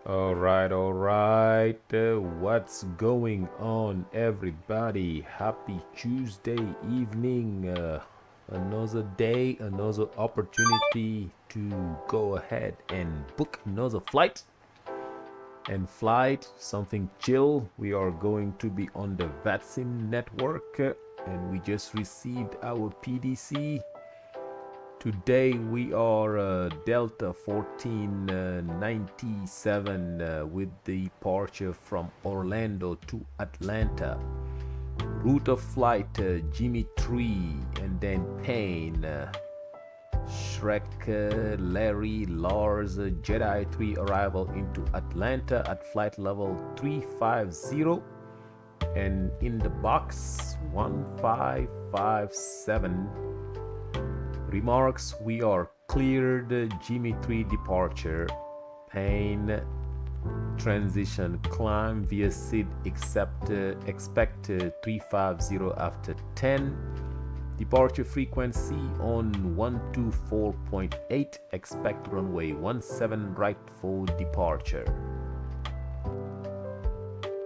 All right. What's going on, everybody? Happy Tuesday evening. Another day, another opportunity to go ahead and book another flight and flight something chill. We are going to be on the VATSIM network, and we just received our PDC. Today we are Delta 1497 with departure from Orlando to Atlanta. Route of flight Jimmy 3 and then Payne, Shrek, Larry, Lars, Jedi 3 arrival into Atlanta at flight level 350 and in the box 1557. Remarks: we are cleared. Jimmy 3 departure. Payne transition climb via SID expect 350 after 10. Departure frequency on 124.8. Expect runway 17 right for departure.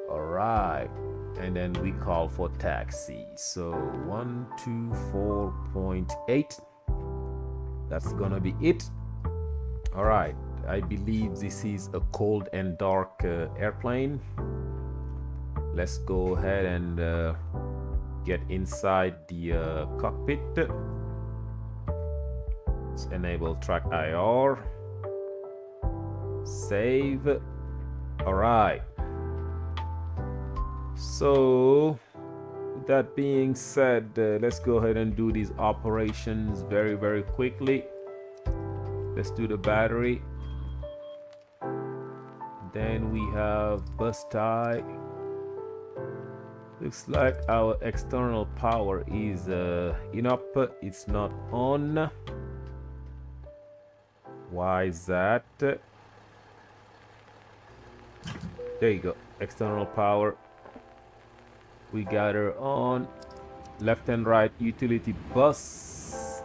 Alright. And then we call for taxi. So 124.8. That's gonna be it. All right, I believe this is a cold and dark airplane. Let's go ahead and get inside the cockpit. Let's enable track IR. Save. All right. So that being said, let's go ahead and do these operations very quickly. Let's do the battery. Then we have bus tie. Looks like our external power is enough. It's not on. Why is that? There you go. External power. We got her on. Left and right utility bus.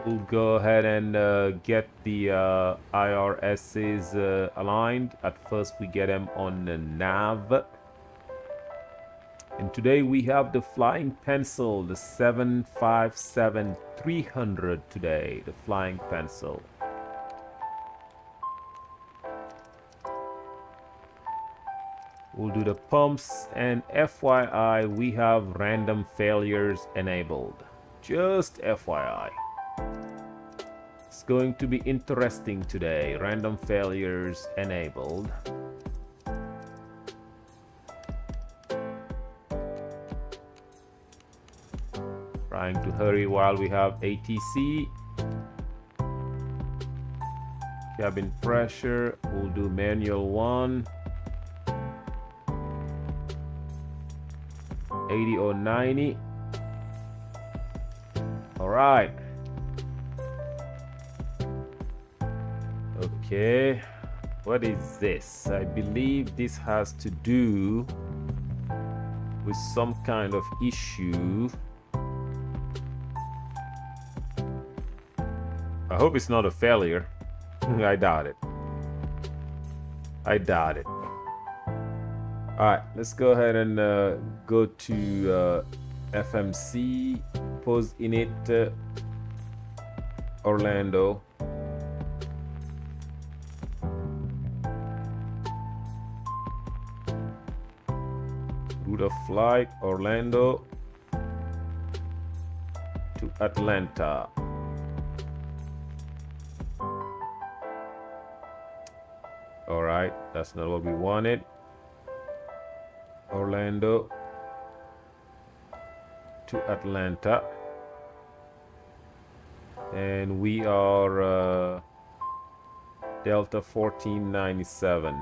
We'll go ahead and get the IRSs aligned. At first we get them on the nav. And today we have the flying pencil, the 757-300 today, the flying pencil. We'll do the pumps, and FYI, we have random failures enabled. Just FYI. It's going to be interesting today. Random failures enabled. Trying to hurry while we have ATC. Cabin pressure, we'll do manual 1. 80 or 90. All right. Okay. What is this? I believe this has to do with some kind of issue. I hope it's not a failure. I doubt it. I doubt it. All right, let's go ahead and go to FMC, pose init Orlando. Route of flight Orlando to Atlanta. All right, that's not what we wanted. Orlando to Atlanta, and we are Delta 1497.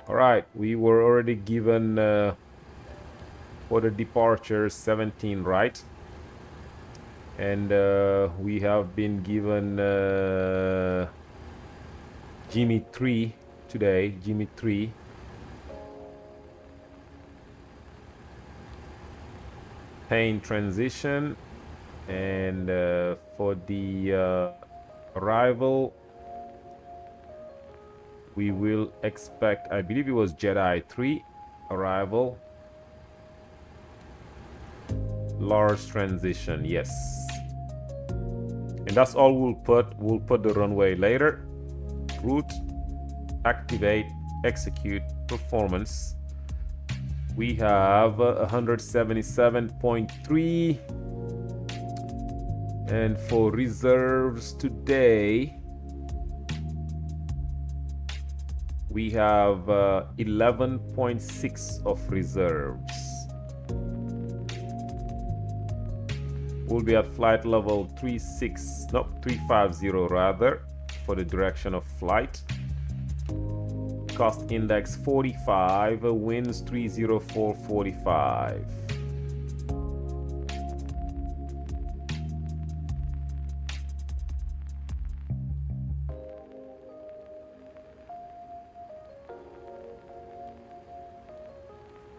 All right, we were already given for the departure 17 right, and we have been given Jimmy 3 today. Jimmy 3. Maintain transition, and for the arrival, we will expect, I believe it was Jedi 3 arrival. Large transition, yes. And that's all we'll put the runway later. Route, activate, execute, performance. We have 177.3. And for reserves today, we have 11.6 of reserves. We'll be at flight level 350 rather, for the direction of flight. Cost index 45, winds 304.45.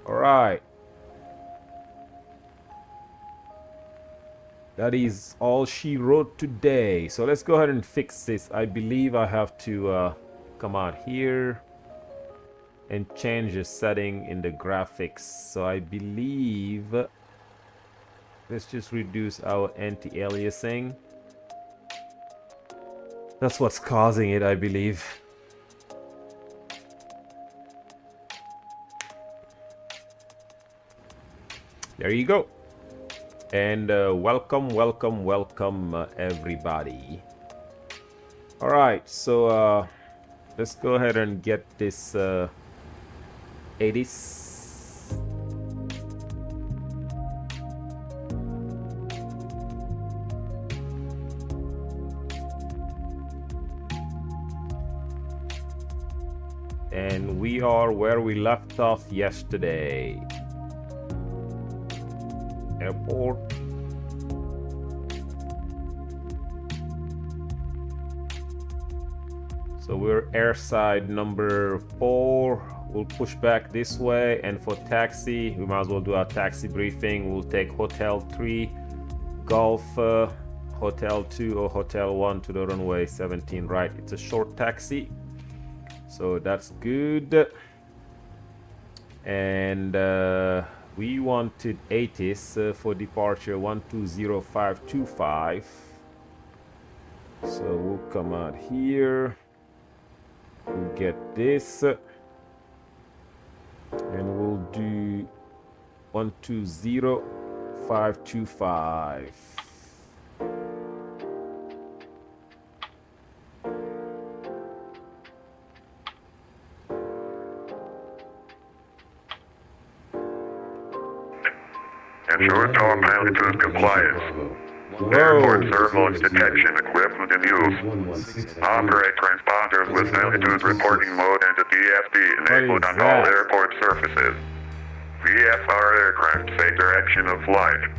All right. That is all she wrote today. So let's go ahead and fix this. I believe I have to come out here and change the setting in the graphics. So I believe, let's just reduce our anti-aliasing. That's what's causing it, I believe. There you go. And welcome everybody. All right, so let's go ahead and get this ATIS. And we are where we left off yesterday. Airport. So we're airside number 4. We'll push back this way, and for taxi, we might as well do our taxi briefing. We'll take Hotel 3, Golf, Hotel 2 or Hotel 1 to the runway 17 right. It's a short taxi, so that's good. And we wanted ATIS for departure 120525. So we'll come out here. We'll get this. And we'll do 120525. Ensure tower altitude compliance. Airport surveillance detection equipment in use. Operate transponders with altitude reporting mode and a DFB enabled on all airport surfaces. VFR aircraft say direction of flight.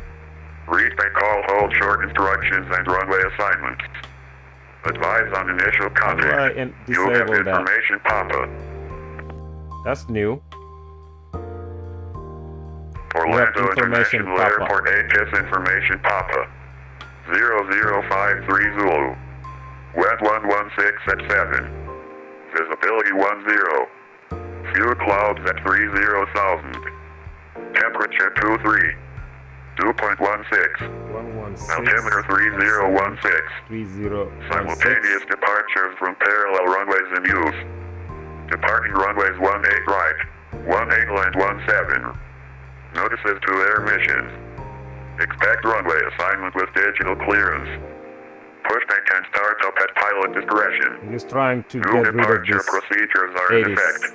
Read by call, hold, short instructions and runway assignments. Advise on initial contact. You have information pop-up. That's new. Orlando International Airport ATIS information Papa 0053 Zulu. Wet 116 at 7. Visibility 10. Few clouds at 30,000. Temperature 23. 2.16. Altimeter 3016. Simultaneous departures from parallel runways in use. Departing runways 18 right, 18 land 17. Notices to air missions. Expect runway assignment with digital clearance. Pushback can start up at pilot discretion. I'm just trying to New get rid of departure this procedures are in effect.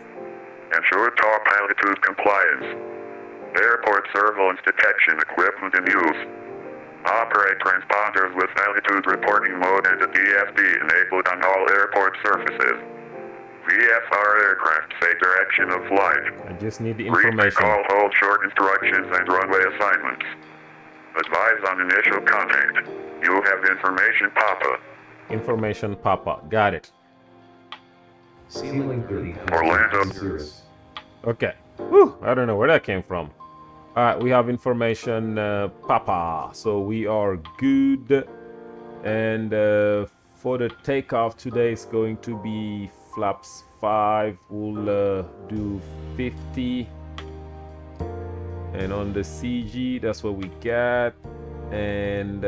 Ensure top altitude compliance. Airport surveillance detection equipment in use. Operate transponders with altitude reporting mode and a DFB enabled on all airport surfaces. VFR aircraft say direction of flight. I just need the information. Call, hold, short instructions and runway assignments. Advise on initial contact. You have information Papa. Information Papa. Got it. Ceiling 30. Orlando. Okay. Whew, I don't know where that came from. All right, we have information, Papa. So we are good. And for the takeoff today, it's going to be flaps 5. We'll do 50. And on the CG, that's what we got. And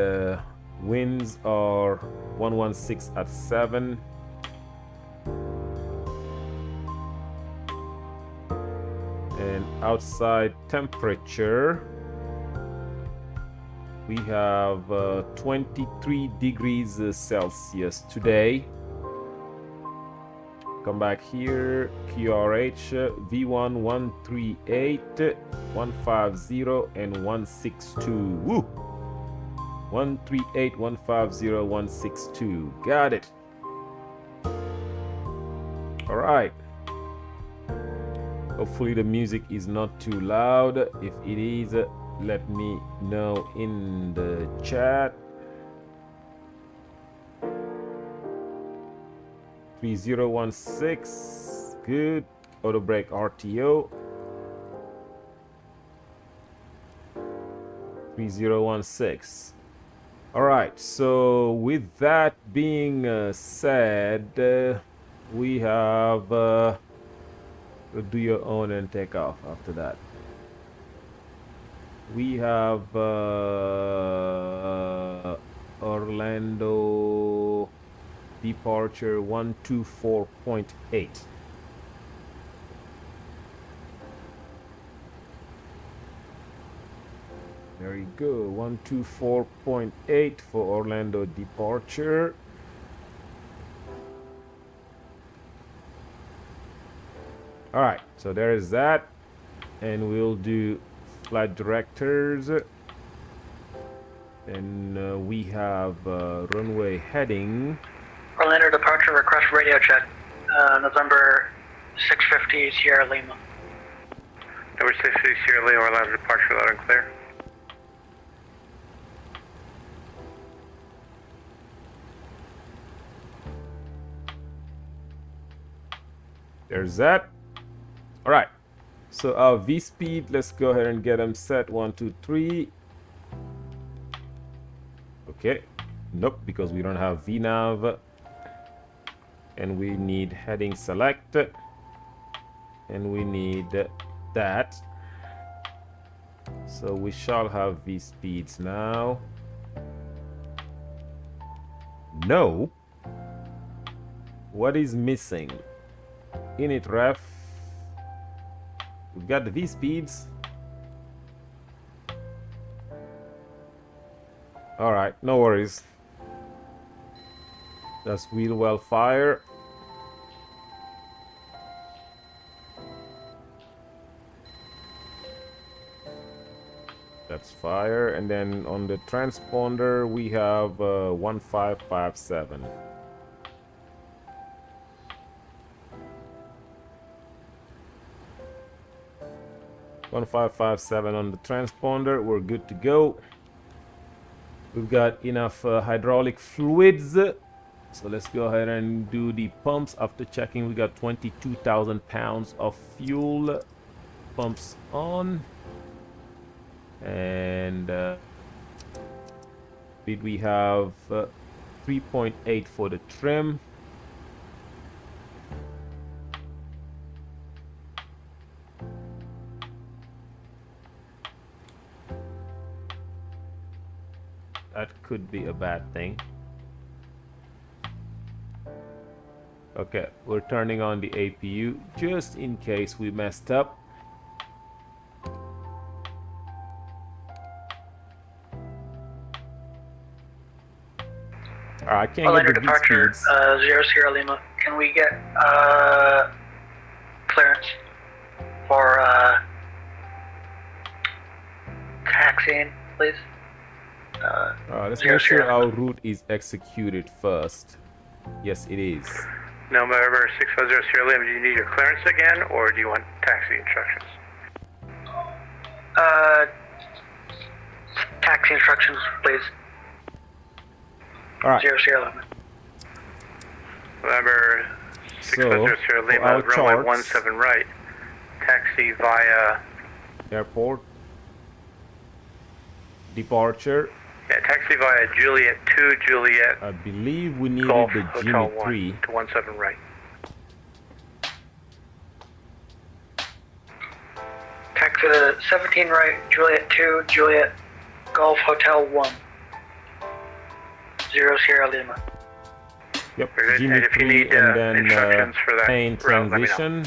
winds are 116 at 7. And outside temperature, we have 23 degrees Celsius today. Come back here, QRH, V1 138, 150, and 162. Woo! 138, 150, 162. Got it. All right. Hopefully the music is not too loud. If it is, let me know in the chat. 3016. Good. Auto brake RTO. 3016. All right. So with that being said, we have do your own and take off after that. We have Orlando departure 124.8. Very good. 124.8 for Orlando departure. All right, so there is that, and we'll do flight directors, and we have runway heading. Orlando departure request radio check. November 650 Sierra Lima. Number 650 Sierra Lima, Orlando departure loud and clear. There's that. All right, so our V speed, let's go ahead and get them set. 1, 2, 3. Okay, nope, because we don't have VNAV, and we need heading select, and we need that. So we shall have V speeds now. No, what is missing? Init ref. We've got the V speeds. All right, no worries. That's wheel well fire. That's fire. And then on the transponder, we have 1557. One 557 on the transponder. We're good to go. We've got enough hydraulic fluids. So let's go ahead and do the pumps. After checking, we got 22,000 pounds of fuel. Pumps on. And did we have 3.8 for the trim? That could be a bad thing. Okay, we're turning on the APU just in case we messed up. I can't Orlando get the departure, speeds. 0 Sierra Lima. Can we get clearance for taxiing, please? Let's make sure our route is executed first. Yes, it is. November 650 Sierra Lima, do you need your clearance again, or do you want taxi instructions? Taxi instructions, please. All right. 0 Sierra Lima. November 650 Sierra Lima, runway 17 right. Taxi via Airport. departure. Yeah, taxi via Juliet 2, Juliet, I believe we needed Golf, the Hotel Jimmy 1 3. to 17 right. Taxi to 17 right, Juliet 2, Juliet, Golf Hotel 1. 0 Sierra Lima. Yep, Very good. Jimmy And if you 3 need and then instructions for that plane route, let me know. transition.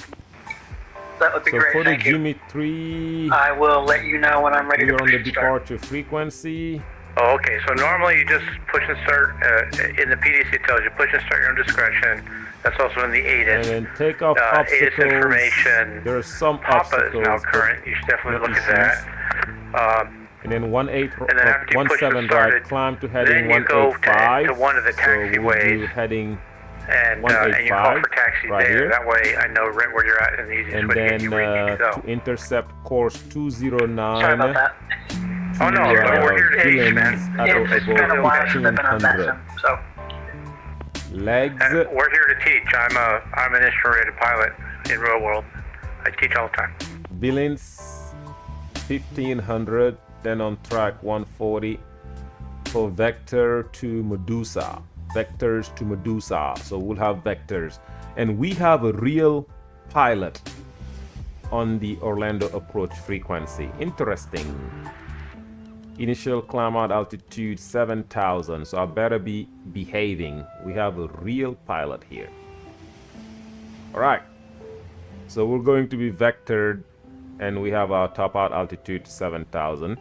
That would be So great, for the thank you. Jimmy 3, I will let you know when I'm ready we to are on push the and start. departure frequency. Oh, okay. So normally you just push and start. In the PDC it tells you push and start your own discretion. That's also in the And ATIS. then takeoff ATIS obstacles. information. There are some PAPA is obstacles. now but current. You should definitely no look at that. And then 18, And then after you push 17 and right, started, climb to then heading you go 185. to one of the So we will do taxiways. heading And you call 185 for taxis right there. here. That way I know right where you're at and the easiest and way to get then you where you need to go. to intercept course 209. Sorry about that. Oh no, we're here to teach, Villains man. at It's been a about while since I've been on 1500. VATSIM, so Legs, We're here to teach. I'm an instrument-rated pilot in real world. I teach all the time. villains 1500, then on track 140 for vector to Medusa. Vectors to Medusa. So we'll have vectors. And we have a real pilot on the Orlando approach frequency. Interesting. Initial climb out altitude 7,000. So I better be behaving. We have a real pilot here. All right. So we're going to be vectored and we have our top out altitude 7,000.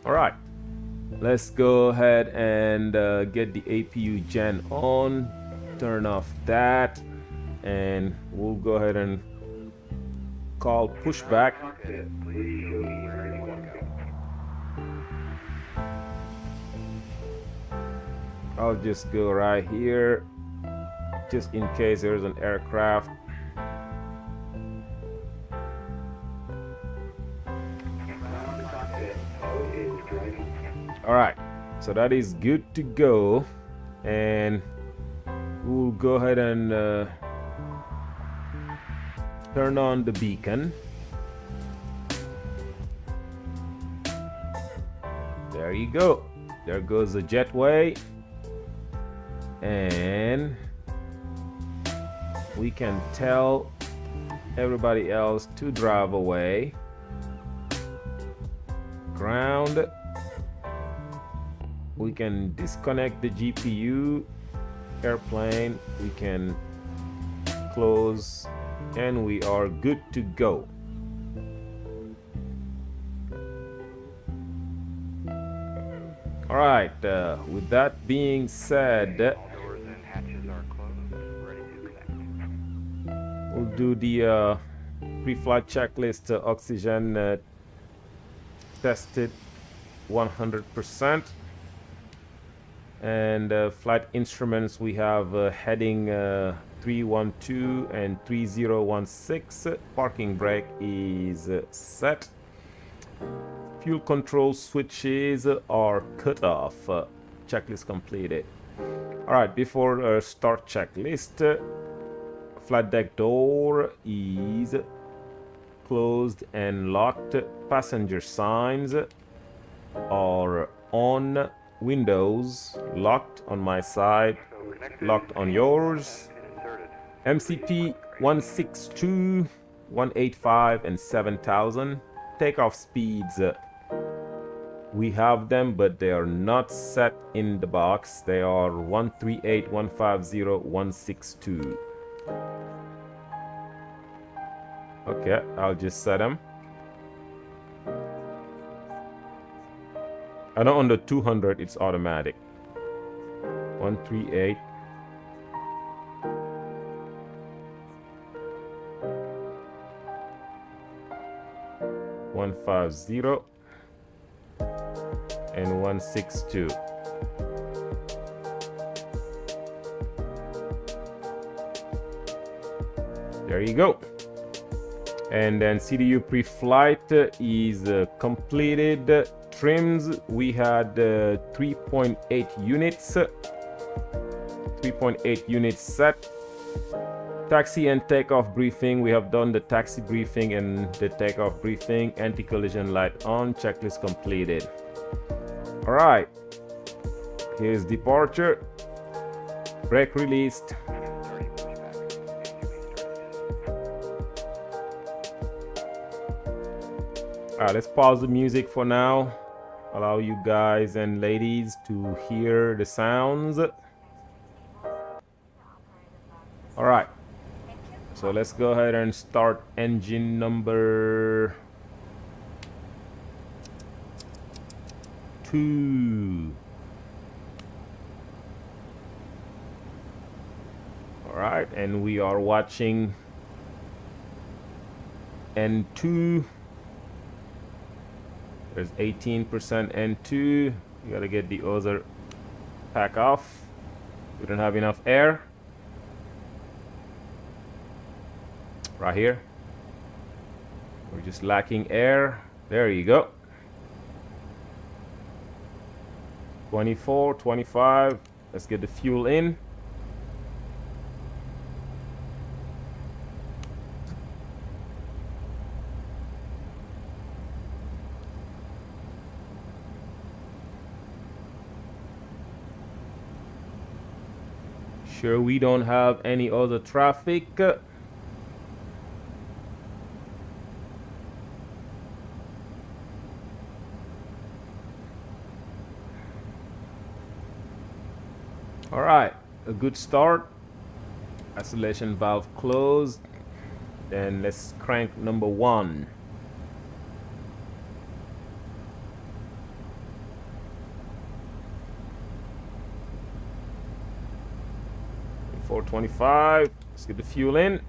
All right. Let's go ahead and get the APU gen on. Turn off that. And we'll go ahead and call pushback. I'll just go right here just in case there's an aircraft. All right, so that is good to go, and we'll go ahead and turn on the beacon. There you go. There goes the jetway, and we can tell everybody else to drive away. Ground. We can disconnect the GPU. Airplane. We can close, and we are good to go. All right, with that being said, we'll do the pre-flight checklist. Oxygen tested 100%. And flight instruments, we have heading 312 and 3016. Parking brake is set. Fuel control switches are cut off. Checklist completed. All right, before start checklist, flight deck door is closed and locked. Passenger signs are on. Windows locked on my side, locked on yours. MCP 162, 185 and 7,000. Takeoff speeds, we have them, but they are not set in the box. They are 138, 150, 162. Okay, I'll just set them. I know on the 200 it's automatic. 138. $150 and 162. There you go. And then CDU pre-flight is completed. Trims, we had 3.8 units. 3.8 units set. Taxi and takeoff briefing, we have done the taxi briefing and the takeoff briefing. Anti-collision light on, checklist completed. All right. Here's departure. Brake released. All right, let's pause the music for now. Allow you guys and ladies to hear the sounds. All right. So let's go ahead and start engine number 2. All right, and we are watching N2. There's 18% N2. You gotta get the other pack off. We don't have enough air. Right here. We're just lacking air. There you go. 24, 25. Let's get the fuel in. Sure, we don't have any other traffic. All right, a good start. Isolation valve closed. Then let's crank number 1. $425. Let's get the fuel in.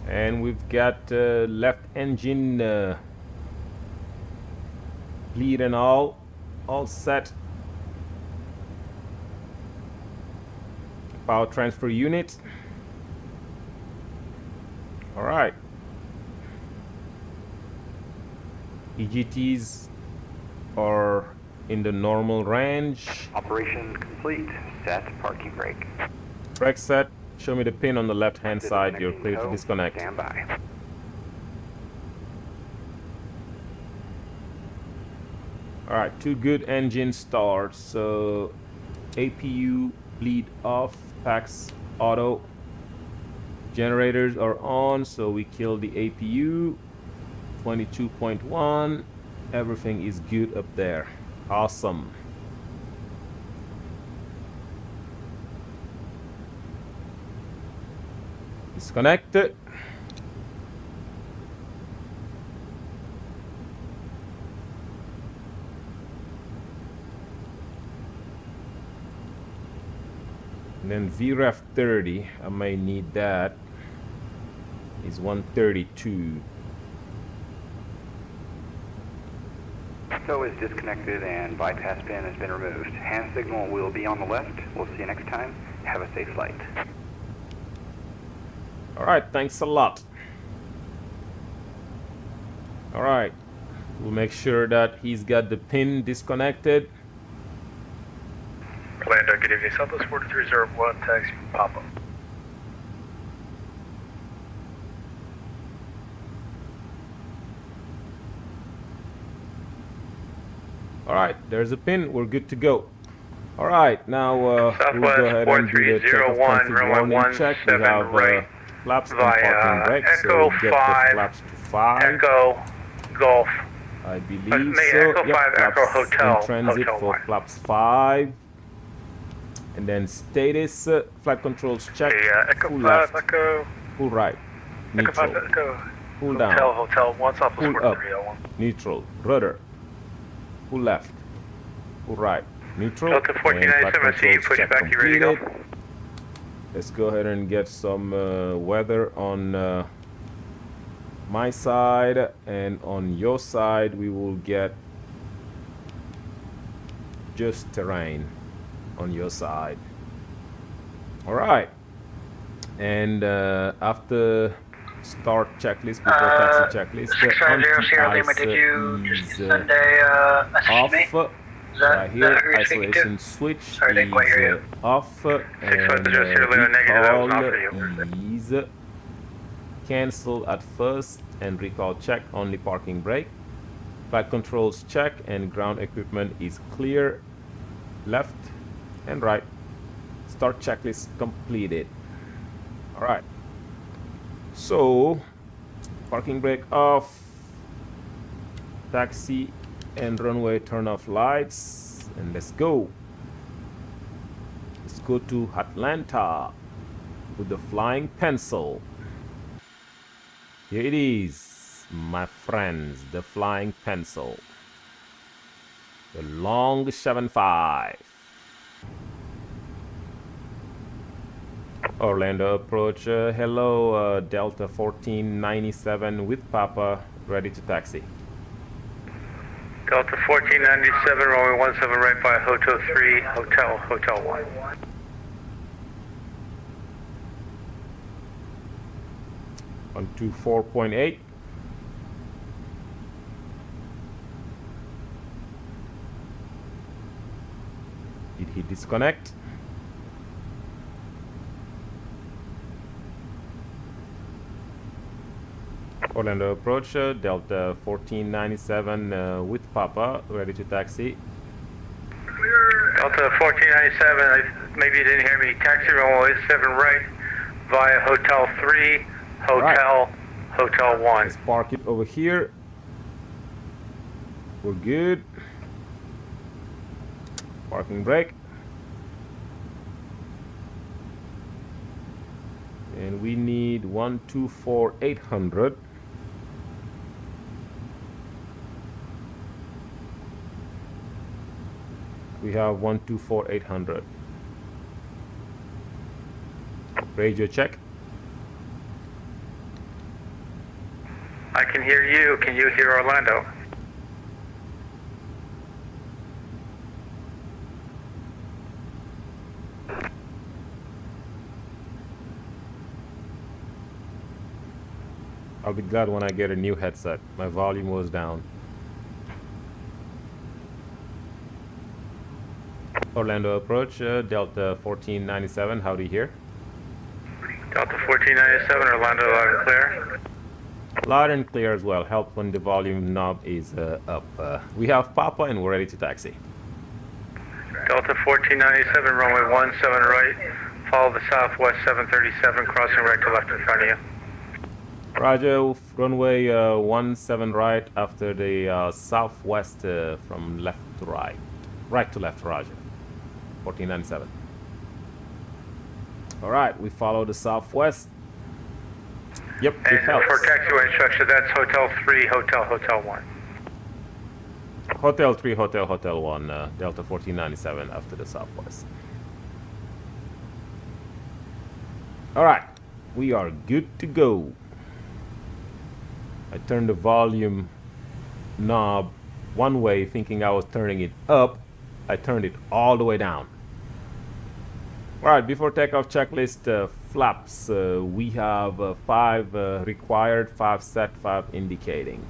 And we've got left engine bleed and all set. Power transfer unit. All right. EGTs are in the normal range. Operation complete. Set parking brake. Brake set. Show me the pin on the left hand side. You're clear to disconnect. Stand by. Alright, 2 good engine starts. So APU bleed off, packs auto. Generators are on, so we kill the APU. 22.1. Everything is good up there. Awesome. Disconnect it. And then VREF 30, I may need that. Is 132. So is disconnected and bypass pin has been removed. Hand signal will be on the left. We'll see you next time. Have a safe flight. Alright, thanks a lot. Alright, we'll make sure that he's got the pin disconnected. Orlando, good evening. Southwest 4301, taxi pop-up. Alright, there's a pin. We're good to go. Alright, now we'll go ahead and do the check of config warning check. We have flaps and parking brakes, so get the flaps to 5. Echo Golf. I believe Make so. Echo Yep, 5 flaps Echo Hotel. in transit Hotel for 1. flaps 5. And then status, flight controls check. Echo Full 5 left, Echo. full right, Echo 5 neutral, Echo. full Hotel down, Hotel 1 Southwest full up, 4301. neutral, rudder, full left, full right, neutral, Delta and 1497, flight I see you. controls Push check back, you ready to go? completed. Let's go ahead and get some weather on my side, and on your side we will get just terrain on your side. All right, and after start checklist, before taxi checklist, 650 Sierra Lima, did you just send a message off. to me? Is that, Right here, who you're speaking to? isolation switch Sorry, I didn't quite hear is off, and Sierra Lima, negative, that was not for you. recall is cancel at first and recall check, only parking brake. Flight controls check and ground equipment is clear. Left and right. Start checklist completed. All right. So, parking brake off. Taxi and runway turn off lights. And let's go. Let's go to Atlanta with the flying pencil. Here it is, my friends, the flying pencil. The long 75. Orlando approach. Hello, Delta 1497 with Papa, ready to taxi. Delta 1497, runway 17 right by Hotel 3, Hotel 1. On to 4.8. Did he disconnect? Orlando approach, Delta 1497 with Papa, ready to taxi. Delta 1497, maybe you didn't hear me. Taxi runway 7 right via Hotel 3, Hotel 1. Let's park it over here. We're good. Parking brake. And we need 124,800. We have 124,800. Radio check. I can hear you. Can you hear Orlando? I'll be glad when I get a new headset. My volume was down. Orlando approach, Delta 1497, how do you hear? Delta 1497, Orlando loud and clear. Loud and clear as well. Help when the volume knob is up. We have Papa and we're ready to taxi. Delta 1497, runway 17 right. Follow the southwest 737, crossing right to left in front of you. Roger, runway 17 right after the southwest from left to right. Right to left, Roger. 1497. All right, we follow the southwest. Yep, it And helps. for taxiway instruction, that's Hotel 3, Hotel 1. Hotel 3, Hotel 1, Delta 1497 after the southwest. All right, we are good to go. I turned the volume knob one way thinking I was turning it up. I turned it all the way down. All right, before takeoff checklist flaps, we have 5 required, 5 set, 5 indicating.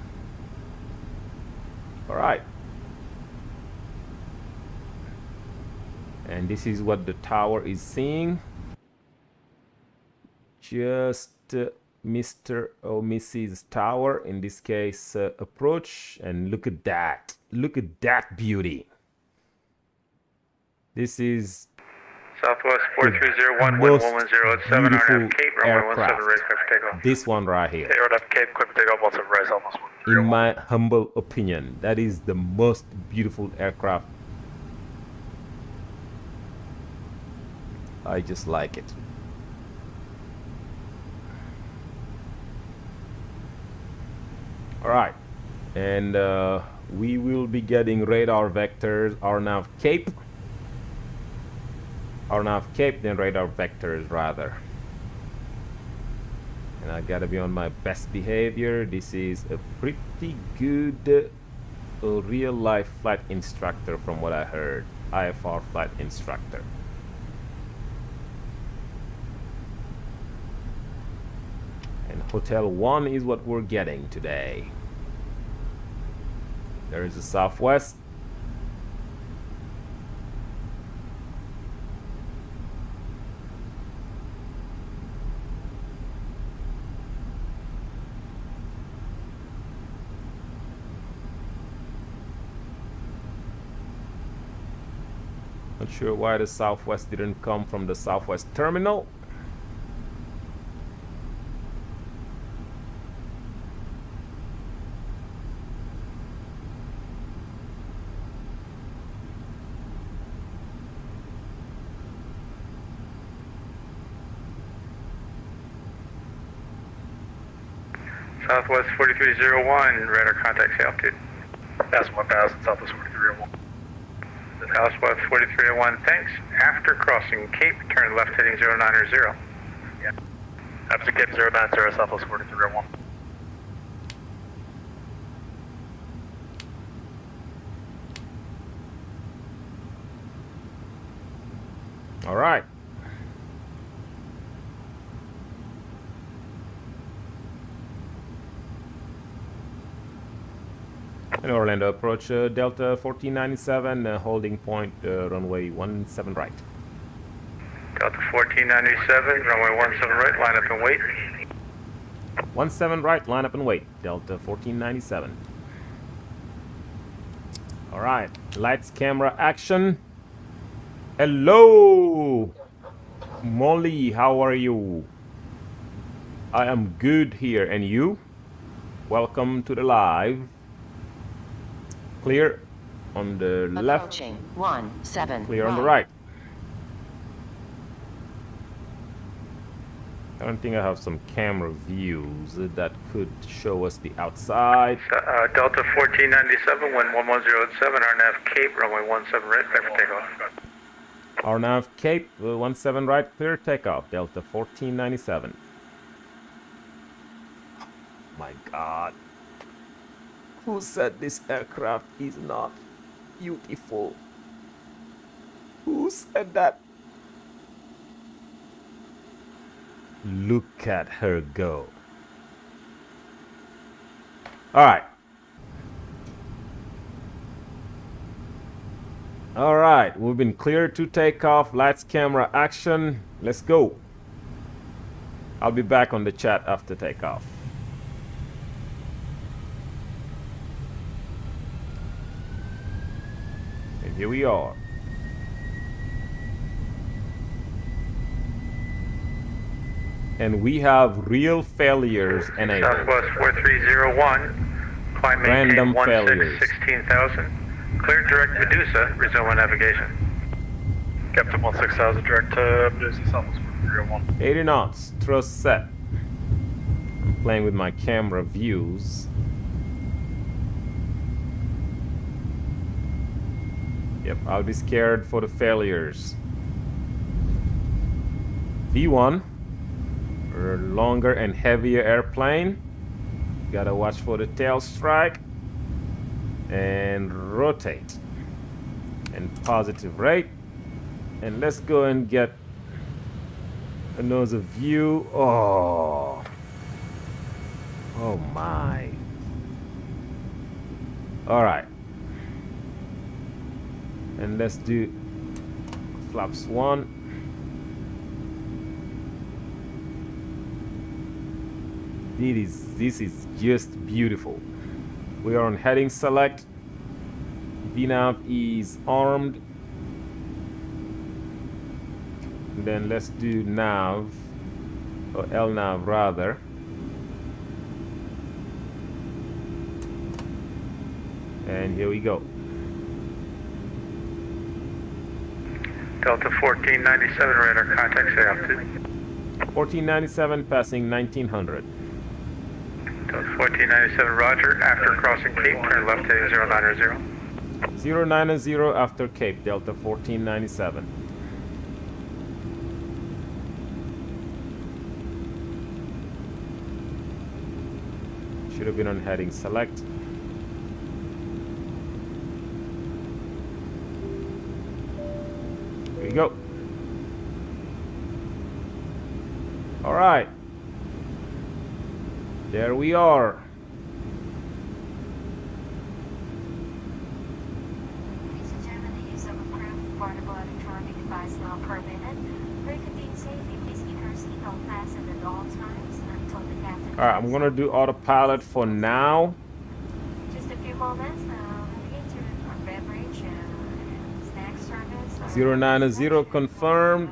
All right. And this is what the tower is seeing. Just Mr. or Mrs. Tower, in this case, approach, and look at that. Look at that beauty. This is Southwest 4301, most 1110 at 7 beautiful RNF Cape, runway 17 aircraft. raise for takeoff. This one right here. Hey, RNF Cape, equipment takeoff, 17 raise, almost. In my humble opinion, that is the most beautiful aircraft. I just like it. All right, and we will be getting radar vectors, RNAV Cape, then radar vectors rather. And I gotta be on my best behavior. This is a pretty good real life flight instructor from what I heard. IFR flight instructor. And Hotel 1 is what we're getting today. There is the southwest. Not sure why the Southwest didn't come from the Southwest terminal. Southwest 4301, radar contact altitude. VATSIM 1000, Southwest 4301. Southwest 4301, thanks. After crossing Cape, turn left heading 090. Yeah. After Cape 090, Southwest 4301. All right. In Orlando, approach Delta 1497, holding point runway 17 right. Delta 1497, runway 17 right, line up and wait. 17 right, line up and wait. Delta 1497. All right, lights, camera, action. Hello, Molly, how are you? I am good here, and you? Welcome to the live. Clear on the left. Approaching 17. Clear on the right. I don't think I have some camera views that could show us the outside. Delta 1497, wind 11087, RNAV Cape, runway 17 right, clear for takeoff. RNAV Cape, 17 right, clear takeoff. Delta 1497. My God. Who said this aircraft is not beautiful? Who said that? Look at her go. All right. All right, we've been cleared to take off. Lights, camera, action. Let's go. I'll be back on the chat after takeoff. And here we are. And we have real failures and a Southwest 4301, climb random maintain failures. 16,000. Clear direct Medusa, resume on navigation. Captain 16000, direct to Medusa, Southwest 4301. 80 knots, thrust set. I'm playing with my camera views. Yep, I'll be scared for the failures. V1, a longer and heavier airplane. Gotta watch for the tail strike. And rotate. And positive rate. And let's go and get another view. Oh my. All right. And let's do flaps 1. This is just beautiful. We are on heading select. VNAV is armed. And then let's do nav, or LNAV rather. And here we go. Delta 1497, radar contact, say altitude. 1497 passing 1900. Delta 1497, roger. After crossing Cape, turn left heading 090. 090 after Cape, Delta 1497. Should have been on heading select. Here we go. All right. There we are. Please determine the use of approved portable electronic device now permitted. For continued safety, please keep your seatbelt fastened at all times until the captain. All right, I'm gonna do autopilot for now. Just a few moments. We'll get to our beverage and snack service. 090 confirmed.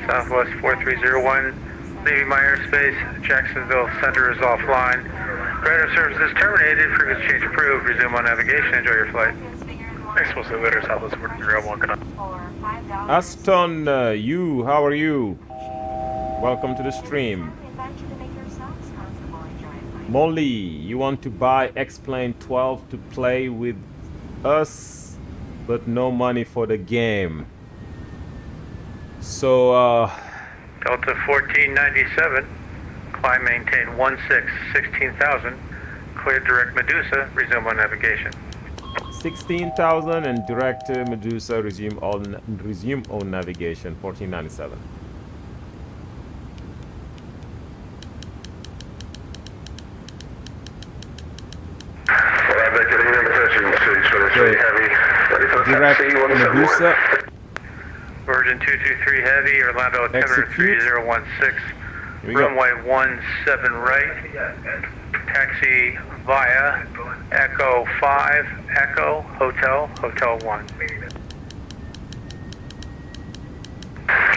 Southwest 4301, leaving my airspace. Jacksonville Center is offline. Radar service is terminated. Frequency change approved. Resume on navigation. Enjoy your flight. Explosive letter, Southwest 4301, good night. For $5. Aston, you, how are you? Welcome to the stream. We invite you to make yourselves comfortable enjoying life. Molly, you want to buy X-Plane 12 to play with us, but no money for the game. So, Delta 1497, climb maintain 16,000, clear direct Medusa, resume on navigation. 16,000 and direct Medusa, resume on navigation, 1497. Direct Medusa, Virgin 223 Heavy, Orlando altimeter Execute. 3016, Here we go. runway 17 right, taxi via Echo 5, Echo, Hotel, Hotel 1.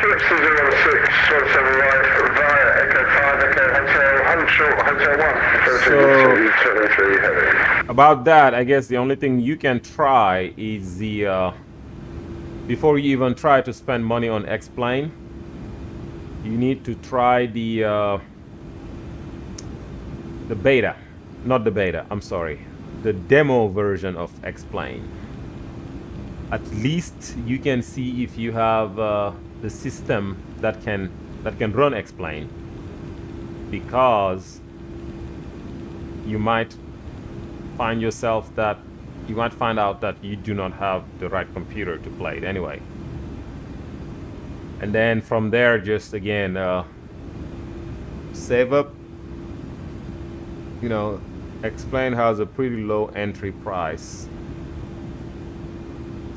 Phillips 016, 17 right, via Echo 5, Echo Hotel, hold short, Hotel 1. So- 223 Heavy. about that, I guess the only thing you can try is the, before you even try to spend money on X-Plane, you need to try the beta, not the beta, I'm sorry, the demo version of X-Plane. At least you can see if you have the system that can run X-Plane, because you might find yourself that you might find out that you do not have the right computer to play it anyway. And then from there, just again save up. You know, X-Plane has a pretty low entry price,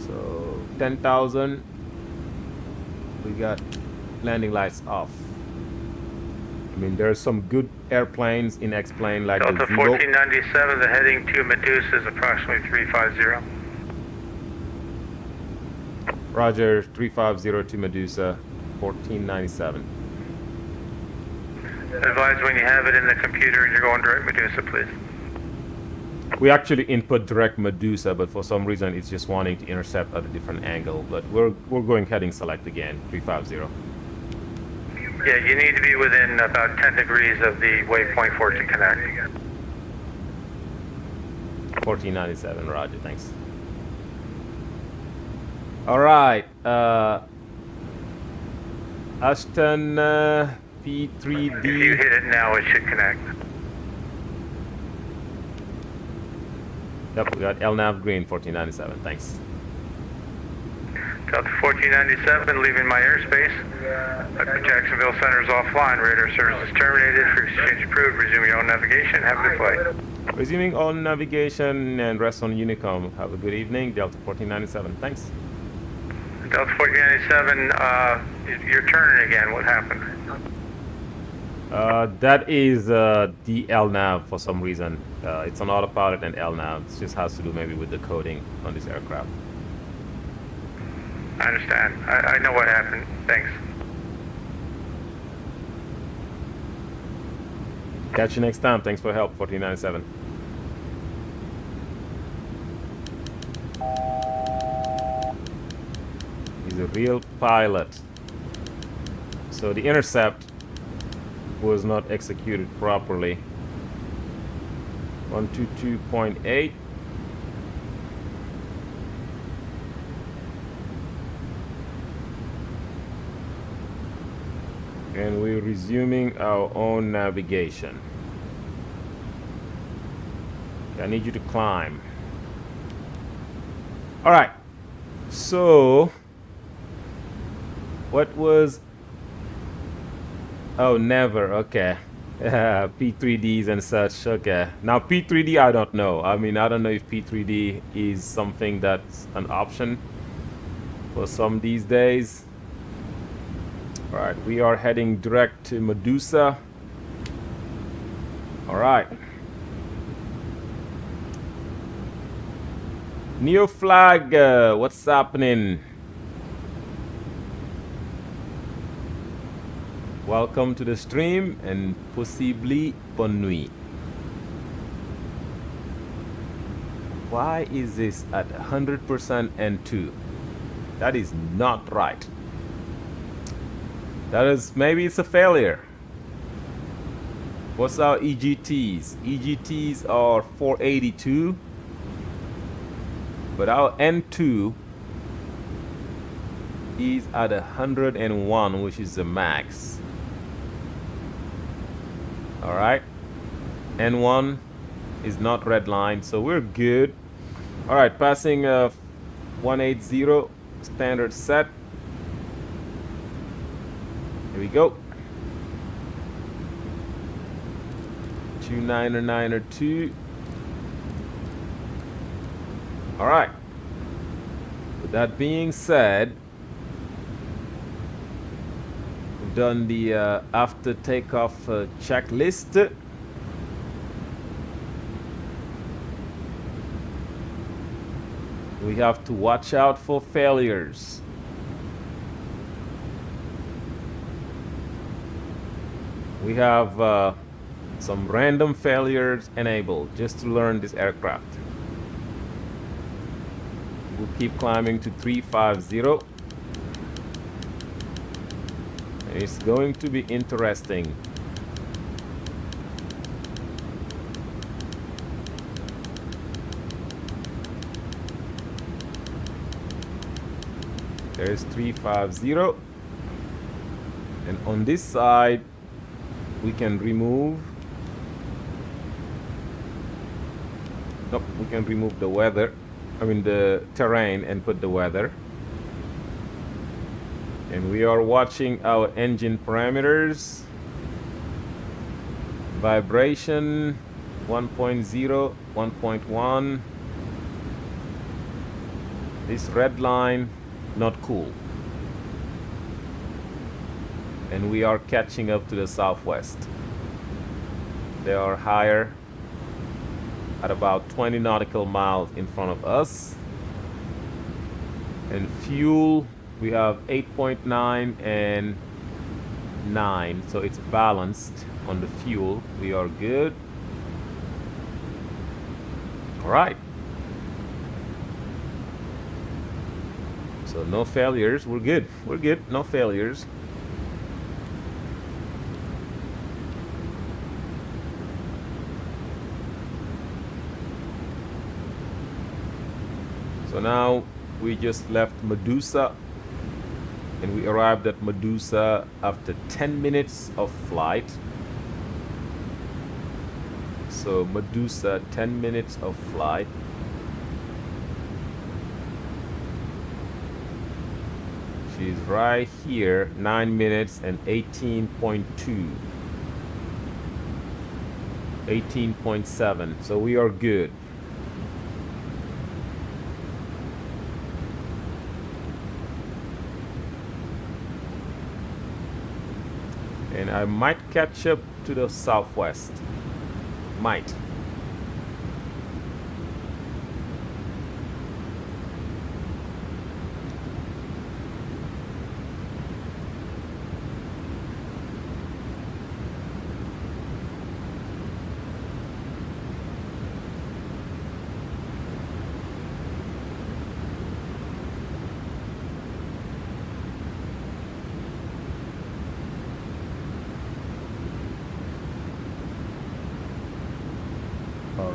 so 10,000. We got landing lights off. I mean, there's some good airplanes in X-Plane like Delta the Zero. 1497, the heading to Medusa is approximately 350. Roger, 350 to Medusa, 1497. Advise when you have it in the computer and you're going direct Medusa, please. We actually input direct Medusa, but for some reason it's just wanting to intercept at a different angle. But we're going heading select again, 350. Yeah, you need to be within about 10 degrees of the waypoint for it to connect. 1497, Roger, thanks. All right, Ashton P3D. If you hit it now, it should connect. Yep, we got LNAV green, 1497, thanks. Delta 1497, leaving my airspace. Jacksonville Center is offline. Radar service is terminated. Frequency change approved. Resume your own navigation. Have a good flight. Resuming on navigation and rest on Unicom. Have a good evening, Delta 1497, thanks. Delta 1497, you're turning again. What happened? That is the LNAV for some reason. It's on autopilot and LNAV. It just has to do maybe with the coding on this aircraft. I understand. I know what happened. Thanks. Catch you next time. Thanks for help, 1497. He's a real pilot. So the intercept was not executed properly. 122.8. And we're resuming our own navigation. I need you to climb. All right. So, what was... Oh, never. Okay. P3Ds and such. Okay. Now, P3D, I don't know. I mean, I don't know if P3D is something that's an option for some these days. All right, we are heading direct to Medusa. All right. Neo Flag, what's happening? Welcome to the stream and possibly bonne nuit. Why is this at 100% N2? That is not right. That is, maybe it's a failure. What's our EGTs? EGTs are 482, but our N2 is at 101, which is the max. All right, N1 is not red line, so we're good. All right, passing 180 standard set. Here we go. 29er2. All right. With that being said, we've done the after takeoff checklist. We have to watch out for failures. We have some random failures enabled just to learn this aircraft. We'll keep climbing to 350. It's going to be interesting. There's 350. And on this side, we can remove. Nope, we can remove the weather. I mean the terrain and put the weather. And we are watching our engine parameters. Vibration 1.0, 1.1. This red line, not cool. And we are catching up to the southwest. They are higher at about 20 nautical miles in front of us. And fuel, we have 8.9 and 9, so it's balanced on the fuel. We are good. All right. So no failures. We're good. We're good. No failures. So now we just left Medusa, and we arrived at Medusa after 10 minutes of flight. So Medusa, 10 minutes of flight. She's right here, 9 minutes and 18.2. 18.7. So we are good. And I might catch up to the southwest. Might.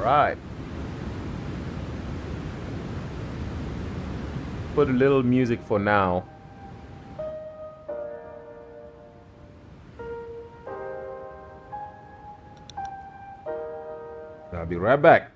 Right. Put a little music for now. I'll be right back.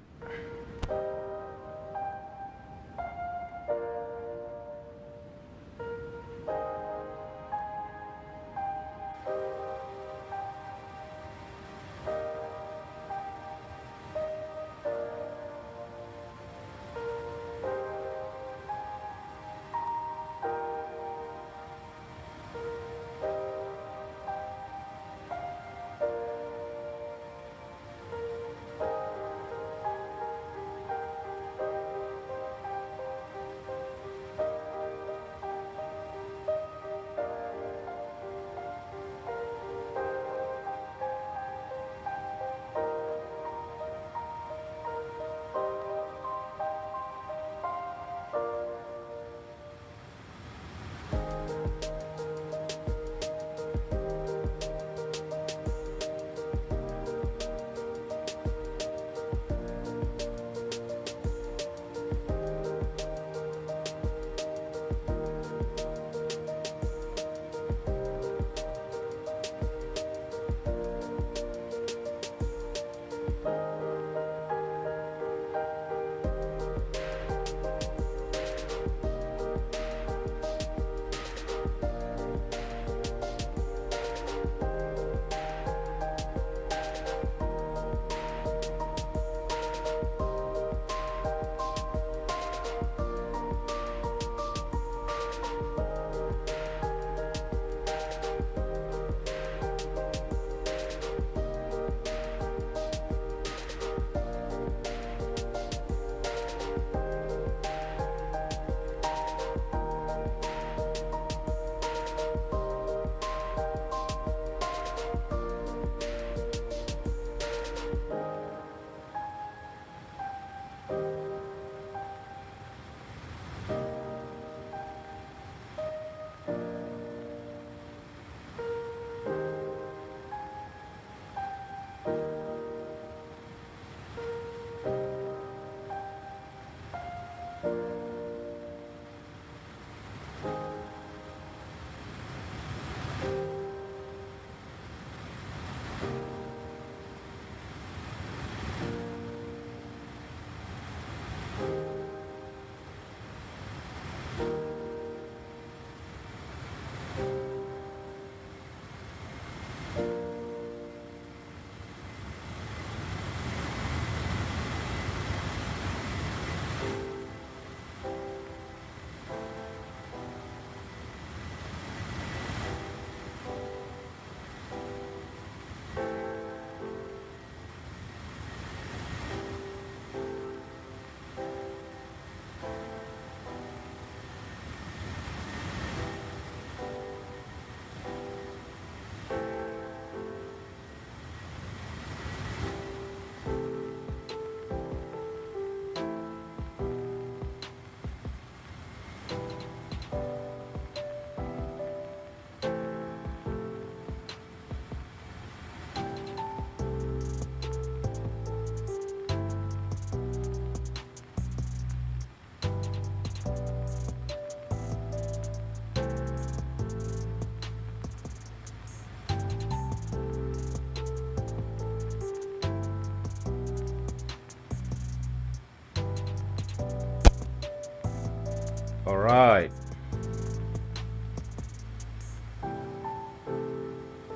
All right.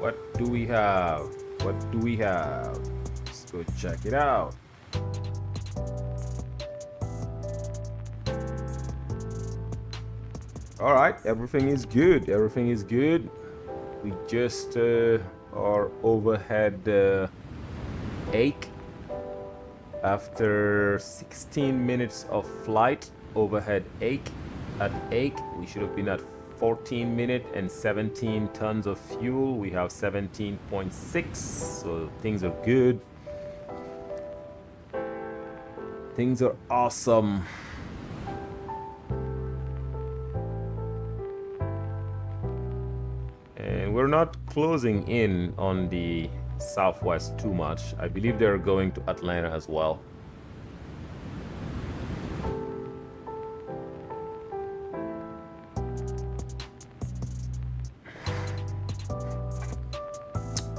What do we have? What do we have? Let's go check it out. All right, everything is good. Everything is good. We just are overhead ache after 16 minutes of flight. Overhead ache. At ache, we should have been at 14 minutes and 17 tons of fuel. We have 17.6, so things are good. Things are awesome. And we're not closing in on the Southwest too much. I believe they're going to Atlanta as well.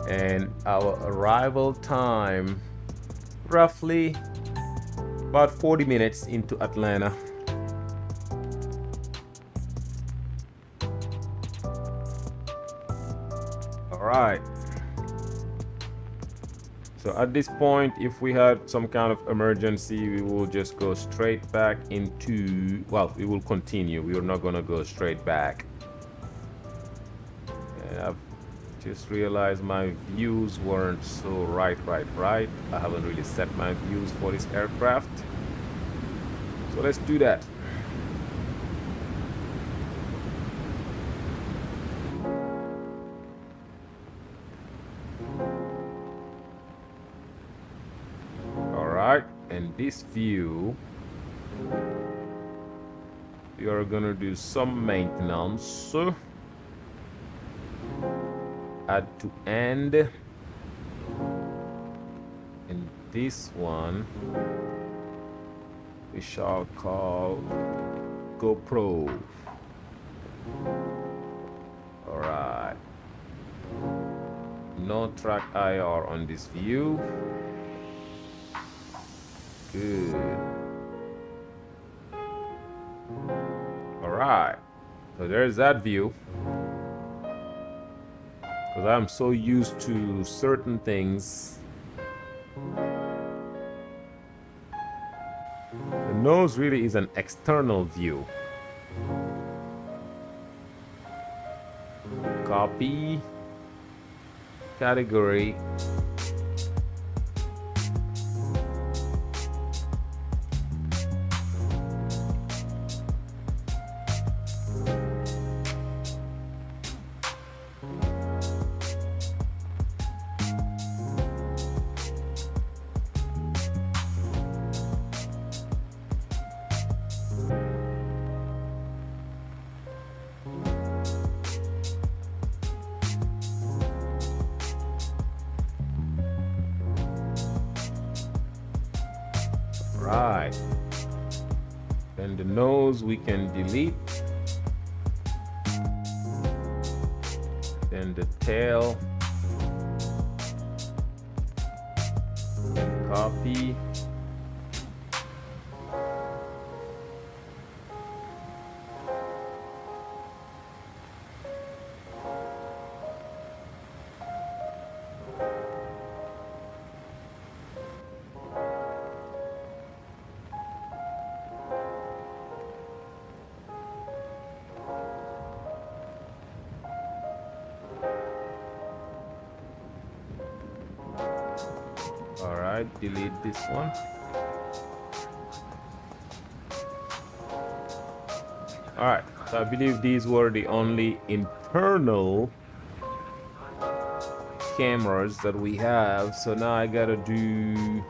And our arrival time, roughly about 40 minutes into Atlanta. All right. So at this point, if we had some kind of emergency, we will just go straight back into, well, we will continue. We are not gonna go straight back. And I've just realized my views weren't so right. I haven't really set my views for this aircraft. So let's do that. All right, and this view, we are gonna do some maintenance. Add to end, and this one we shall call GoPro. All right, no track IR on this view. Good. All right, so there's that view. Because I'm so used to certain things. The nose really is an external view. Copy. Category. Right. Then the nose we can delete. Then the tail. And copy. All right, delete this one. All right, so I believe these were the only internal cameras that we have. So now I gotta do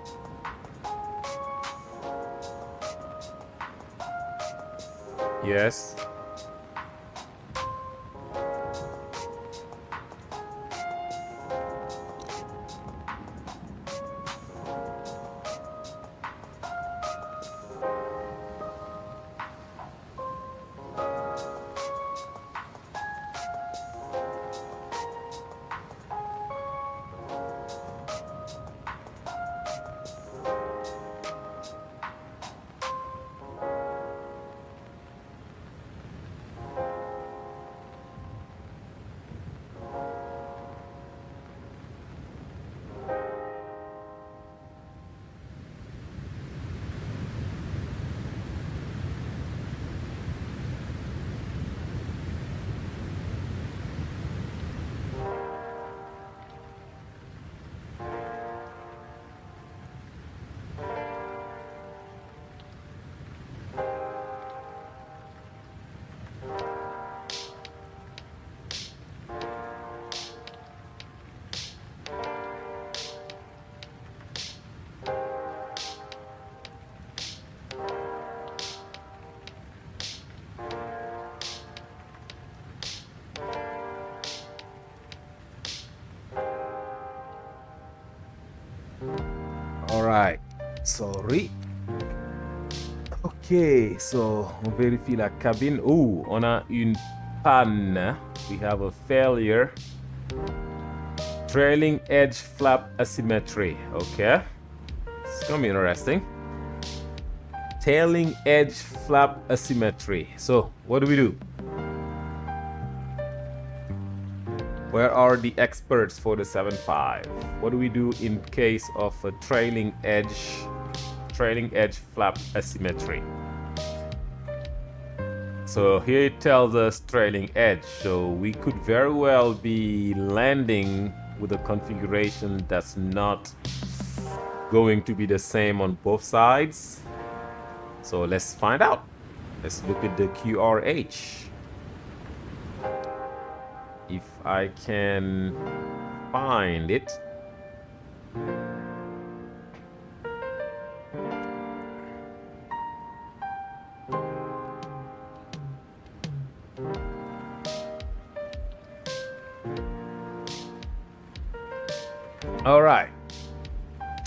yes. right, sorry. Ok, so on vérifie la cabine. Oh, on a une panne. We have a failure. Trailing edge flap asymmetry. Okay, it's gonna be interesting. Trailing edge flap asymmetry. So what do we do? Where are the experts for the 7.5? What do we do in case of a trailing edge flap asymmetry? So here it tells us trailing edge. So we could very well be landing with a configuration that's not going to be the same on both sides. So let's find out. Let's look at the QRH. If I can find it. All right.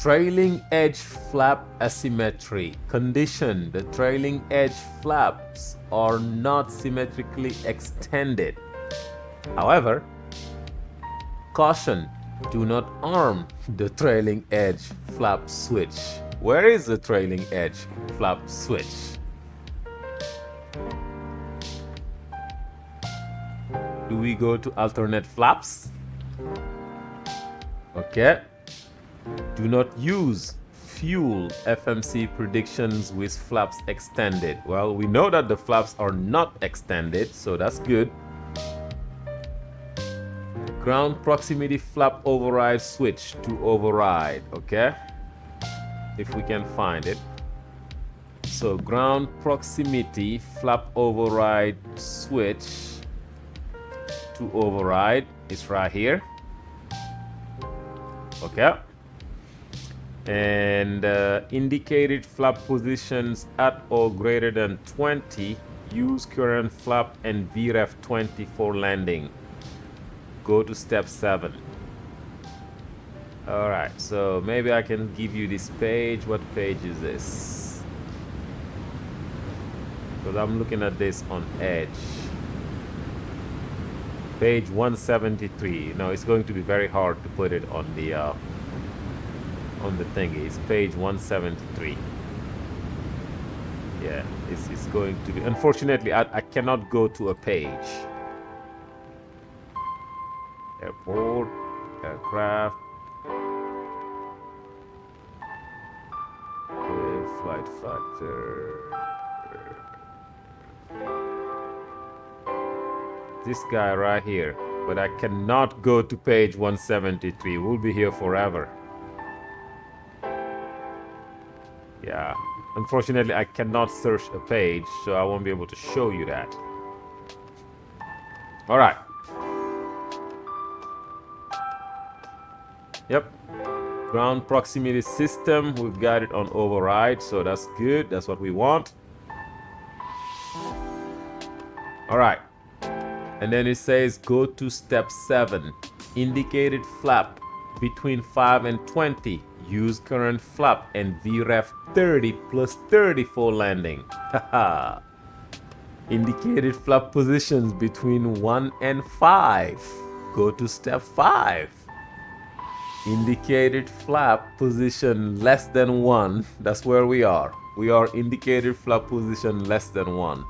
Trailing edge flap asymmetry. Condition: the trailing edge flaps are not symmetrically extended. However, caution, do not arm the trailing edge flap switch. Where is the trailing edge flap switch? Do we go to alternate flaps? Okay. Do not use fuel FMC predictions with flaps extended. Well, we know that the flaps are not extended, so that's good. Ground proximity flap override switch to override. Okay, if we can find it. So ground proximity flap override switch to override is right here. Okay, and indicated flap positions at or greater than 20, use current flap and VREF 20 for landing. Go to step 7. All right, so maybe I can give you this page. What page is this? Because I'm looking at this on Edge. Page 173. No, it's going to be very hard to put it on the thingy. It's page 173. Yeah, it's going to be. Unfortunately, I cannot go to a page. Airport, aircraft, flight factor. This guy right here, but I cannot go to page 173. We'll be here forever. Yeah, unfortunately, I cannot search a page, so I won't be able to show you that. All right. Yep, ground proximity system, we've got it on override, so that's good. That's what we want. All right, and then it says go to step 7. Indicated flap between 5 and 20, use current flap and VREF 30 plus 30 for landing. Haha. Indicated flap positions between 1 and 5, go to step 5. Indicated flap position less than 1. That's where we are. We are indicated flap position less than 1.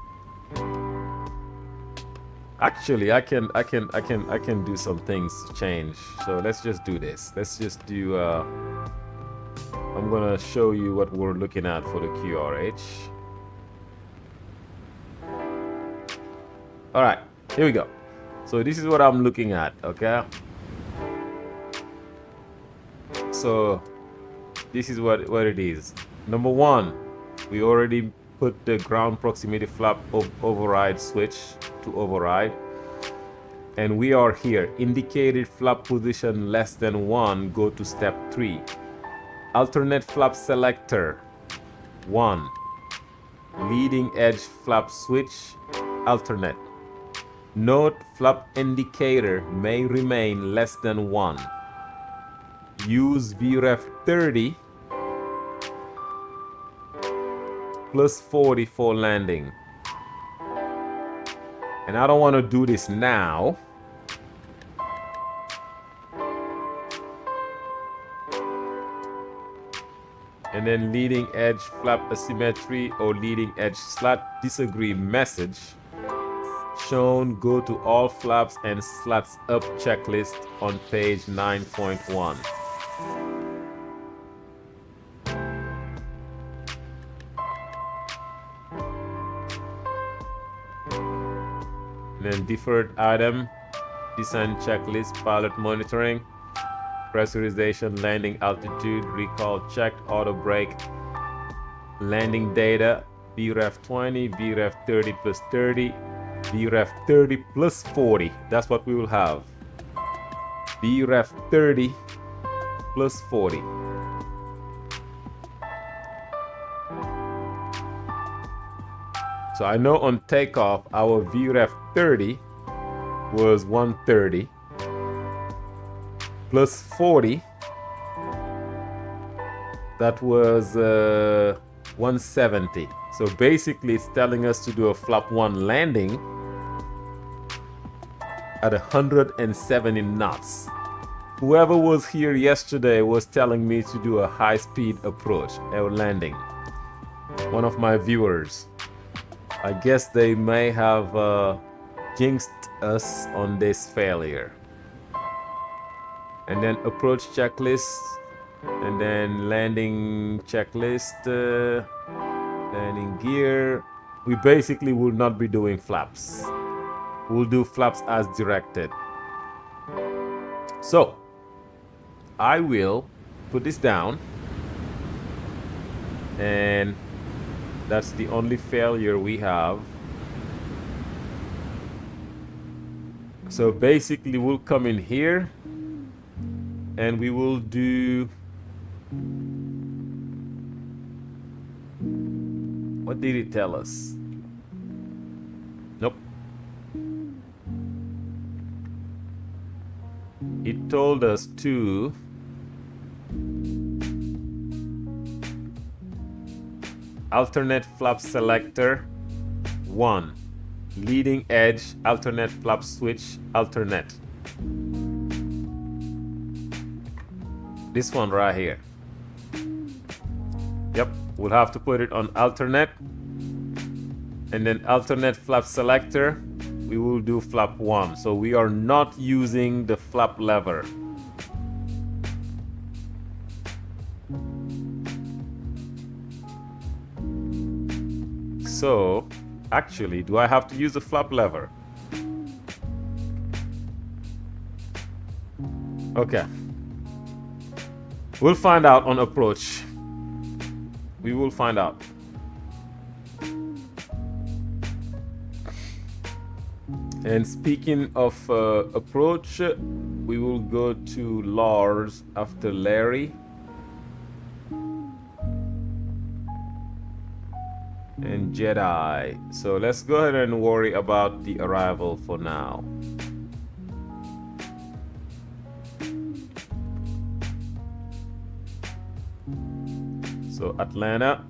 Actually, I can do some things to change. So let's just do this. Let's just do. I'm gonna show you what we're looking at for the QRH. All right, here we go. So this is what I'm looking at. Okay. So this is what it is. Number 1, we already put the ground proximity flap override switch to override, and we are here. Indicated flap position less than 1, go to step 3. Alternate flap selector 1. Leading edge flap switch alternate. Note flap indicator may remain less than 1. Use VREF 30 plus 40 for landing. And I don't want to do this now. And then leading edge flap asymmetry or leading edge slat disagree message shown. Go to all flaps and slats up checklist on page 9.1. Then deferred item, descent checklist, pilot monitoring, pressurization, landing altitude, recall checked, auto brake, landing data, VREF 20, VREF 30 plus 30, VREF 30 plus 40. That's what we will have. VREF 30 plus 40. So I know on takeoff, our VREF 30 was 130 plus 40. That was 170. So basically, it's telling us to do a flap 1 landing at 170 knots. Whoever was here yesterday was telling me to do a high-speed approach or landing. One of my viewers. I guess they may have jinxed us on this failure. And then approach checklist, and then landing checklist, landing gear. We basically will not be doing flaps. We'll do flaps as directed. So I will put this down, and that's the only failure we have. So basically we'll come in here and we will do, what did it tell us? Nope. It told us to alternate flap selector 1, leading edge alternate flap switch alternate. This one right here. Yep, we'll have to put it on alternate, and then alternate flap selector, we will do flap 1. So we are not using the flap lever. So, actually, do I have to use the flap lever? Okay. We'll find out on approach. We will find out. And speaking of approach, we will go to Lars after Larry. And Jedi. So let's go ahead and worry about the arrival for now. So Atlanta.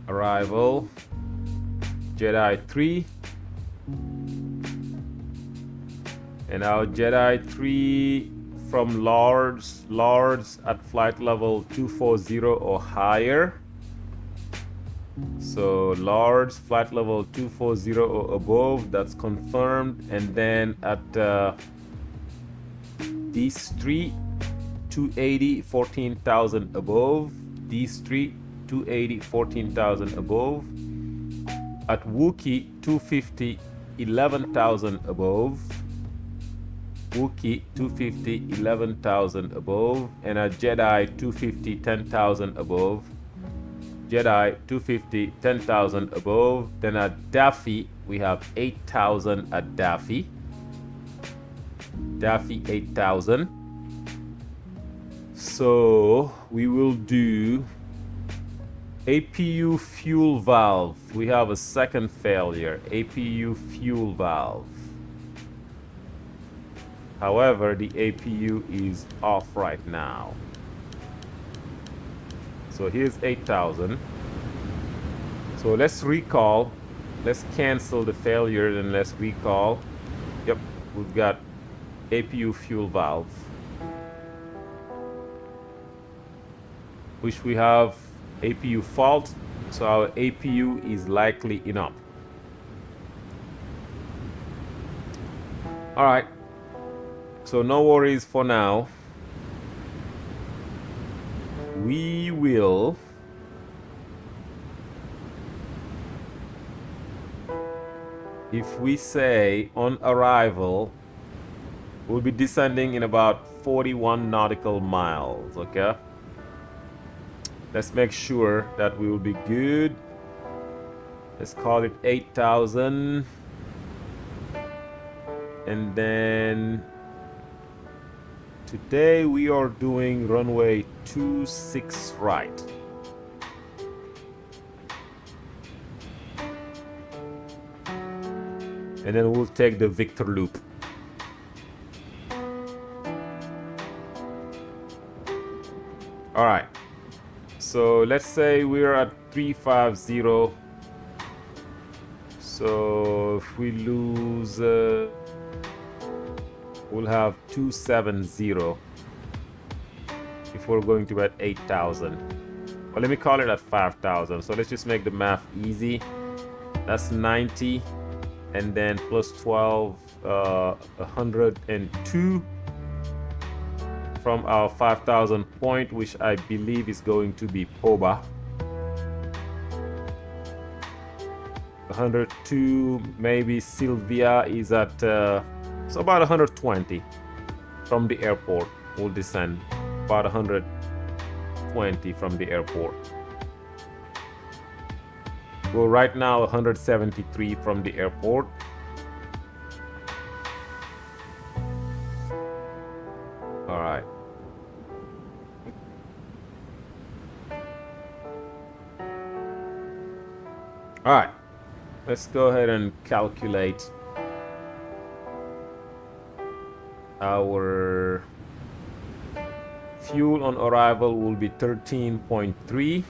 Arrival. Jedi 3. And our Jedi 3 from Lords at flight level 240 or higher. So Lords flight level 240 or above, that's confirmed. And then at these 3 280 14,000 above, these 3 280 14,000 above. At Wookiee 250 11,000 above. Wookiee 250 11,000 above, and a Jedi 250 10,000 above. Jedi 250 10,000 above. Then at Daffy we have 8,000 at Daffy. Daffy 8,000. So we will do APU fuel valve. We have a second failure. APU fuel valve. However, the APU is off right now. So here's 8,000. So let's recall. Let's cancel the failure and let's recall. Yep, we've got APU fuel valve, which we have APU fault. So our APU is likely enough. All right. So no worries for now. We will if we say on arrival we'll be descending in about 41 nautical miles, okay? Let's make sure that we will be good. Let's call it 8,000. And then today we are doing runway 26 right. And then we'll take the Victor loop. All right. So let's say we're at 350. So if we lose, we'll have 270 if we're going to at 8,000. Well, let me call it at 5,000. So let's just make the math easy. That's 90, and then plus 12, 102 from our 5,000 point, which I believe is going to be POBA. 102, maybe Sylvia is at so about 120 from the airport. We'll descend about 120 from the airport. Well, right now 173 from the airport. All right. All right. Let's go ahead and calculate our fuel on arrival will be 13.3.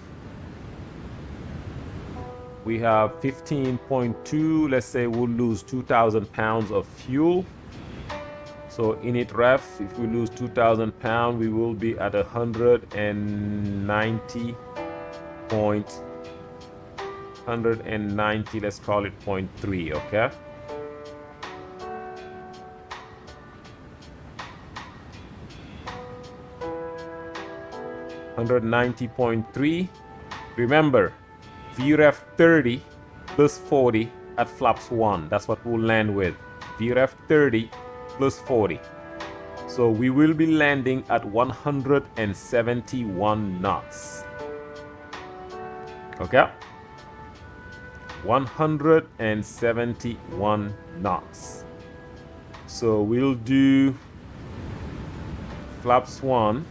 We have 15.2. Let's say we'll lose 2,000 pounds of fuel. So in it ref, if we lose 2,000 pounds, we will be at 190. 190, let's call it 0.3, okay? $190.3. Remember, VREF 30 plus 40 at flaps 1. That's what we'll land with. VREF 30 plus 40. So we will be landing at 171 knots. Okay? 171 knots. So we'll do flaps 1,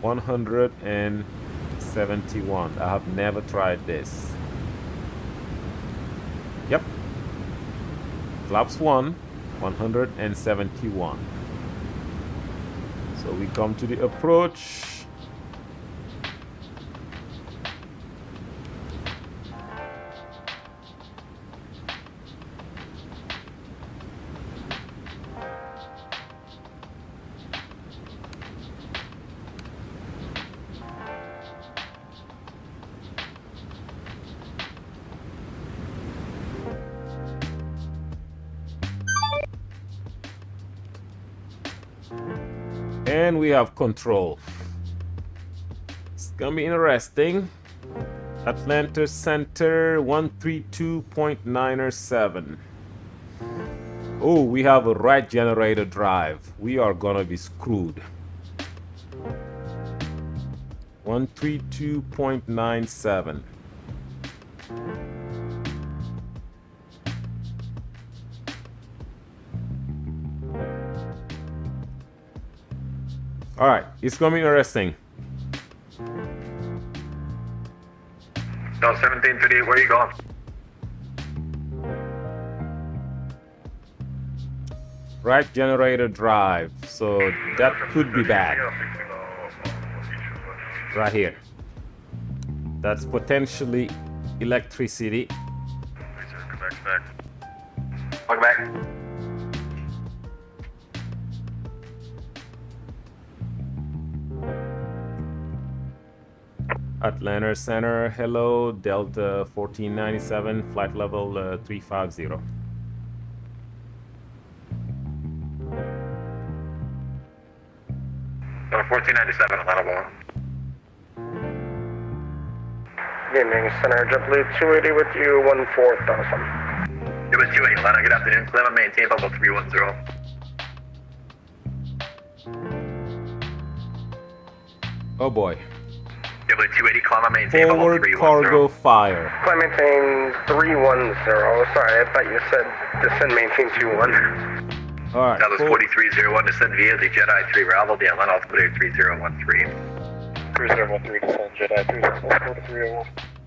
171. I have never tried this. Yep. Flaps 1, 171. So we come to the approach. And we have control. It's gonna be interesting. Atlanta Center 132.907. Oh, we have a right generator drive. We are gonna be screwed. 132.97. All right, it's gonna be interesting. No, 1738, where are you going? Right generator drive, so that could be bad. Right here. That's potentially electricity. Quebec back. Welcome back. Atlanta Center, hello, Delta 1497, flight level 350. Delta 1497, Atlanta Ball. Gaming Center, JetBlue 280 with you, 14,000. It was 280, Atlanta. Good afternoon. Climb and maintain level 310. Oh boy. JetBlue 280, climb and maintain level Forward 310. cargo fire. Climb maintain 310. Sorry, I thought you said descend maintain 21. Alright. Dallas 4301, descend via the Jedi 3 Bravo, the Atlanta altimeter 3013. 3013, descend Jedi 4301.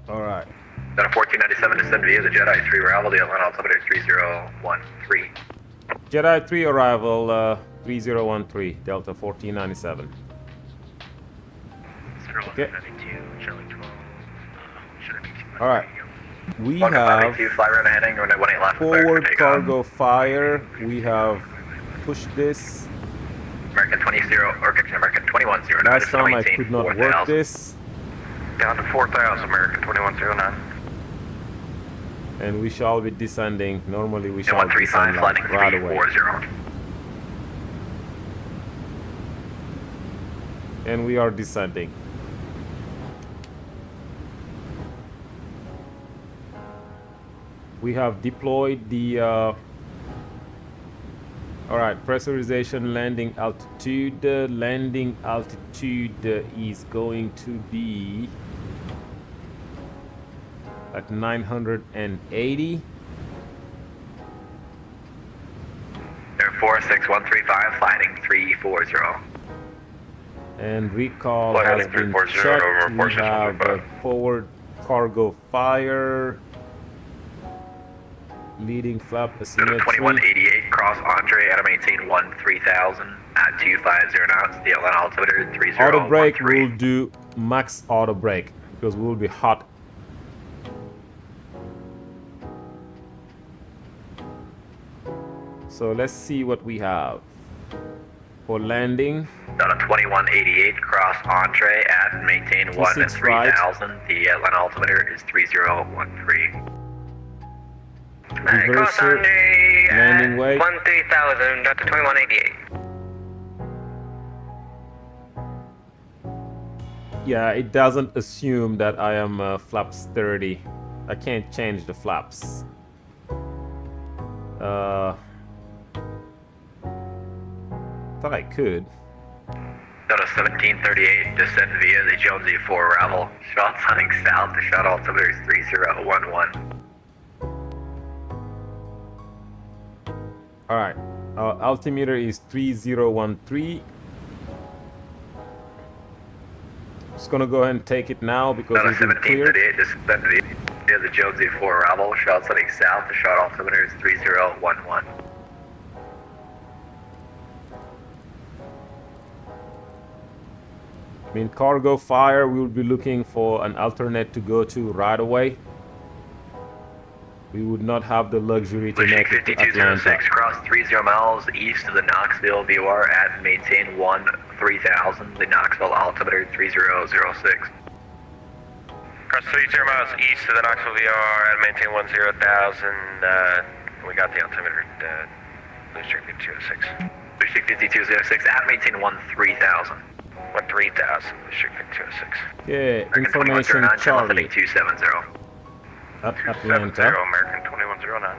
Alright. Delta 1497, descend via the Jedi 3 Bravo, the Atlanta altimeter 3013. Jedi 3 arrival 3013, Delta 1497. Okay. Alright. We have fly around heading, runway 18 left. forward cargo fire. We have pushed this. American 20 or American 2109. Last time I could not work this. Down to 4,000, American 2109. And we shall be descending. Normally we shall 135, descend flighting like right away. 340. And we are descending. We have deployed the alright, pressurization landing altitude. Landing altitude is going to be at 980. Air 46135, flighting 340. And recall Flight has heading been 340 checked. over We 4615. have forward cargo fire. Leading flap asymmetry. 2188, cross Andre, at a maintain 3000 at 250 knots, the Atlanta altimeter 3013. Auto brake, we'll do max auto brake because we'll be hot. So let's see what we have for landing. Delta 2188, cross Andre, at maintain 26 right. 3000, the Atlanta altimeter is 3013. Reverser, landing weight. 13,000, Delta 2188. Yeah, it doesn't assume that I am flaps 30. I can't change the flaps. Thought I could. Delta 1738, descend via the Jonesy 4 arrival. Shots heading south, the shuttle altimeter is 3011. Alright, our altimeter is 3013. Just gonna go ahead and take it now because Delta we've been cleared. 1738, descend via the Jonesy 4 arrival. Shots heading south, the shuttle altimeter is 3011. I mean, cargo fire, we'll be looking for an alternate to go to right away. We would not have the luxury to make it to Atlanta. 5206, cross 30 miles east of the Knoxville VOR at maintain 3000, the Knoxville altimeter 3006. Cross 30 miles east of the Knoxville VOR and maintain 10,000. We got the altimeter. Blue Streak 5206. Blue Streak 5206 at maintain 13,000. 13,000. Blue Streak 5206. Yeah, information Charlie 270. at 70, Atlanta. American 2109.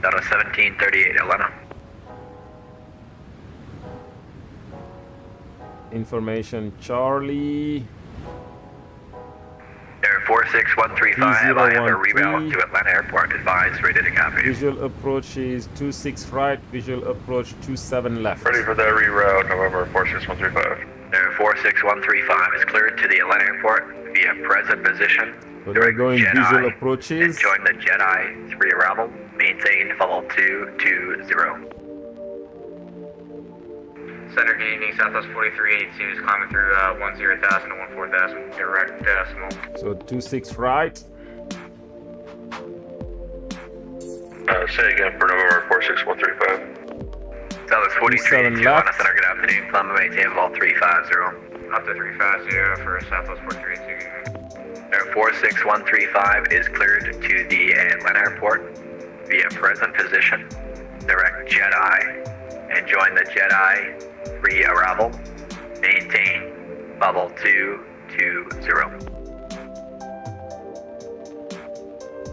Delta 1738, Atlanta. Information Charlie. Air 46135, I have a reroute to Atlanta Airport. Advise, ready to copy. Visual approach is 26 right, visual approach 27 left. Ready for that reroute, November 46135. Air 46135 is cleared to the Atlanta Airport via present position. So they're going Jedi, visual approaches. Enjoying the Jedi 3 arrival. Maintain level 220. Center gaining Southwest 4382 is climbing through 10,000 to 14,000, direct decimal. So 26 right. Say again for November 46135. Southwest 27 4382 on left. the center, good afternoon. Climb and maintain vault 350. Up to 350 for Southwest 4382. Air 46135 is cleared to the Atlanta airport via present position. Direct Jedi and join the Jedi pre-arrival. Maintain bubble 220.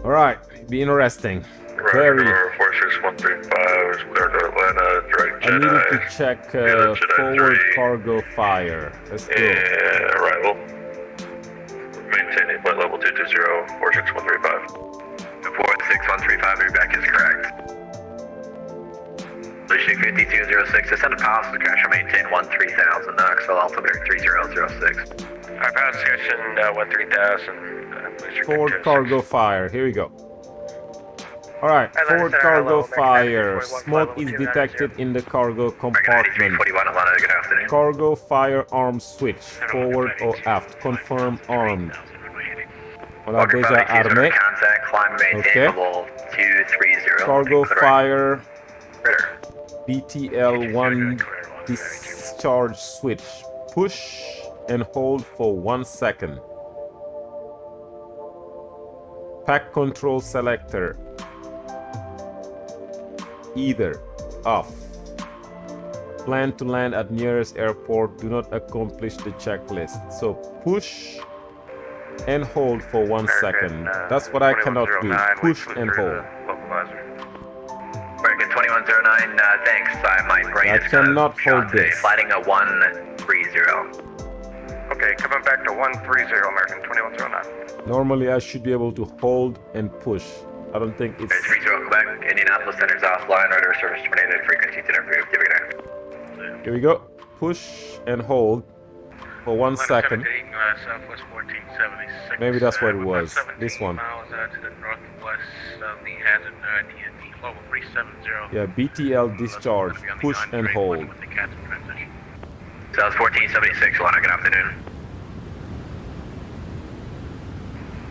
All right, be interesting. Very. November 46135 is cleared to Atlanta, direct I needed Jedi. to check Jedi forward 3. cargo fire. Let's go. And arrival. Maintaining flight level 220, 46135. 46135, your back is correct. Lucia 5206, descend to Palace, crash and maintain 13,000, Knoxville, altimeter 3006. Alright, power discussion 13,000. Forward cargo fire. Here we go. All right, forward cargo fire. Smoke is detected in the cargo compartment. 41 Atlanta, good afternoon. Cargo firearm switch, forward or aft. Confirm armed. Hola, Walker Deja 582 Arme. contact, climb and maintain Okay. level 230. Cargo Clear. fire. Critter. BTL1 discharge switch. Push and hold for 1 second. Pack control selector. Either off. Plan to land at nearest airport. Do not accomplish the checklist. So push and hold for 1 second. That's what I cannot do. Push and hold. American 2109, thanks. My brain I is kind cannot of shot hold today. this. Flighting a 130. Okay, coming back to 130, American 2109. Normally I should be able to hold and push. I don't think it's 30 Quebec, Indianapolis centers offline, radar service terminated, frequency to approved. Give it Here we go. Push and hold for 1 second. Southwest 1476. Maybe that's what it was. This one. Miles to the northwest of the hazard TNT level 370. Yeah, BTL discharge. Push and hold. With the CATL transition. South 1476, Atlanta, good afternoon.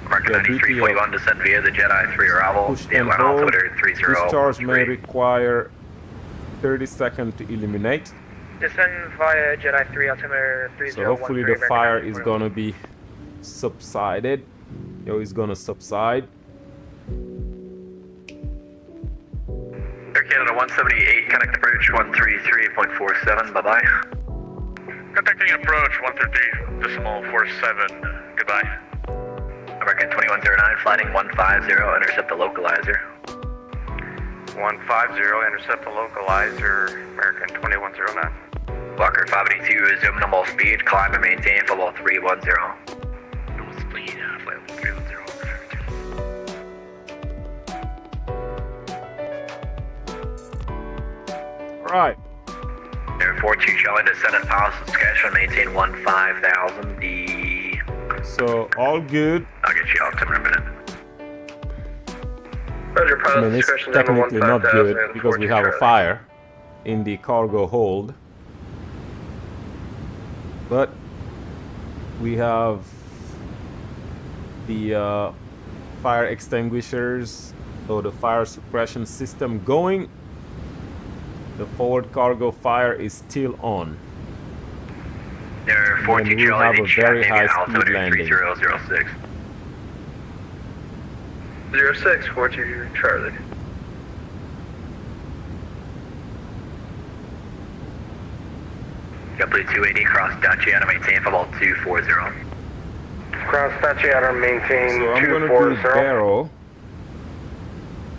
American Yeah, 9341, descend via the Jedi 3 arrival. Push The and Atlanta hold. altimeter 30. Discharge may require 30 seconds to eliminate. Descend via Jedi 3 altimeter 3013. So hopefully the fire is gonna be subsided. Yo, it's gonna subside. Air Canada 178, connect approach 133.47, bye-bye. Contacting approach 133.47. Goodbye. American 2109, flighting 150, intercept the localizer. 150, intercept the localizer, American 2109. Walker 582, resume normal speed, climb and maintain for level 310. Normal speed, flight level 310. Right. Air 42, Charlie, descend at Palace, Saskatchewan, maintain 15,000. So all good. I'll get you altimeter in a minute. Roger, I mean, it's discretion technically not 15,000 good because we have a fire in the cargo hold. But we have the fire extinguishers or the fire suppression system going. The forward cargo fire is still on. Air 14, we'll Charlie, have a very high speed altimeter landing. 3006. 06, 42 Charlie. JetBlue 280, cross Daciana, maintain for level 240. Cross Daciana, maintain So I'm gonna do 240. barrel.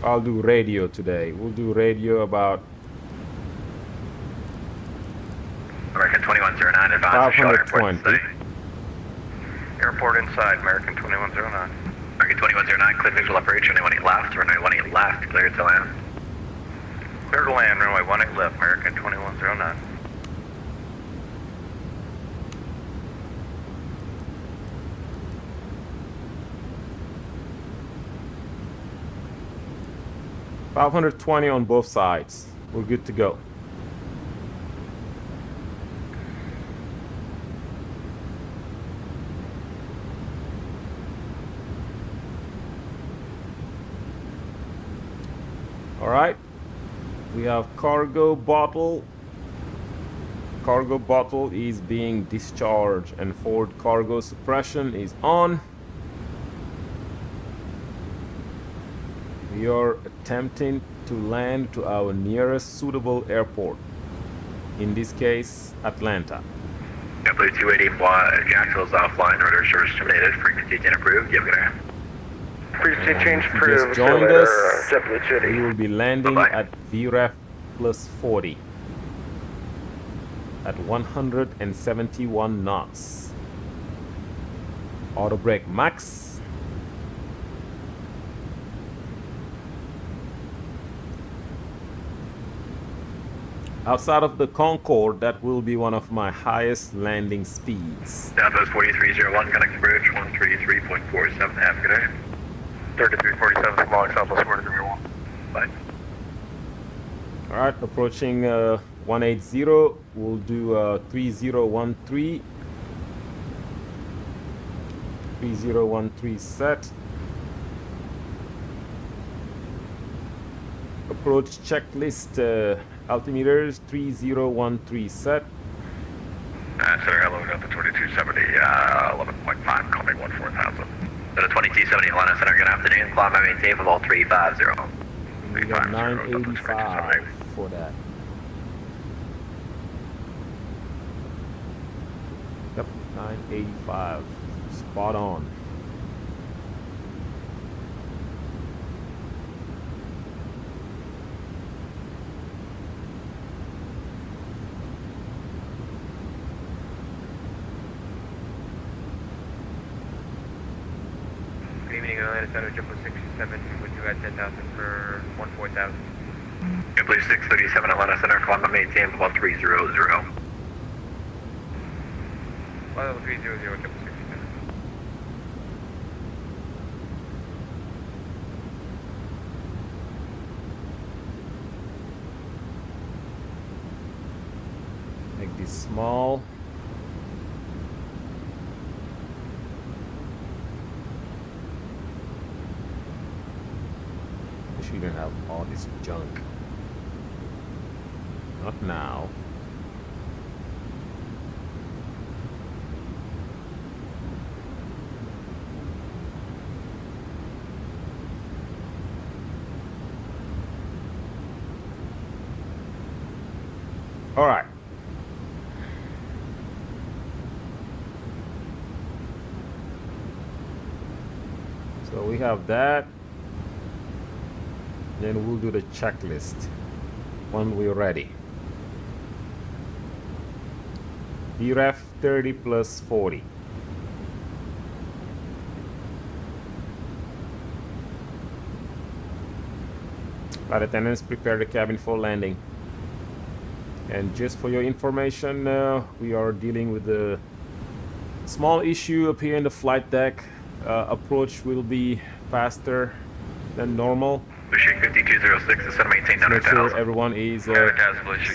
I'll do radio today. We'll do radio about American 2109, advise to Airport 520. City. Airport inside, American 2109. American 2109, clear visual approach, runway 18 left, runway 18 left, clear to land. Clear to land, runway 18 left, American 2109. $520 on both sides. We're good to go. All right. We have cargo bottle. Cargo bottle is being discharged and forward cargo suppression is on. We are attempting to land to our nearest suitable airport. In this case, Atlanta. JetBlue 280 Jacksonville's offline. Order service terminated. Frequency unapproved. You have a good air. Frequency And change if you approved. just joined Later, us, JetBlue 280. we will be landing Bye-bye. at VREF plus 40 at 171 knots. Auto brake max. Outside of the Concorde, that will be one of my highest landing speeds. Southwest 4301, connecting bridge 133.47. Have a good day. 3347, following Southwest 4301. Bye. All right, approaching 180. We'll do 3013. 3013 set. Approach checklist. Altimeters 3013 set. Center, hello, got the 2270, 11.5, call me 14,000. So the 2270 Atlanta Center, good afternoon. Climb and maintain for all 350. We got 985 for that. Yep, 985. Spot on. Good evening, Atlanta Center, JetBlue 67, with you at 10,000 for 14,000. JetBlue 637 Atlanta Center, climb and maintain for about 300. Level 300, JetBlue 67. Make this small. Wish we didn't have all this junk. Not now. All right. So we have that. Then we'll do the checklist when we're ready. VREF 30 plus 40. Flight attendants, prepare the cabin for landing. And just for your information, we are dealing with a small issue up here in the flight deck. Approach will be faster than normal. Pushing 5206 is set to maintain Make 900,000. sure everyone is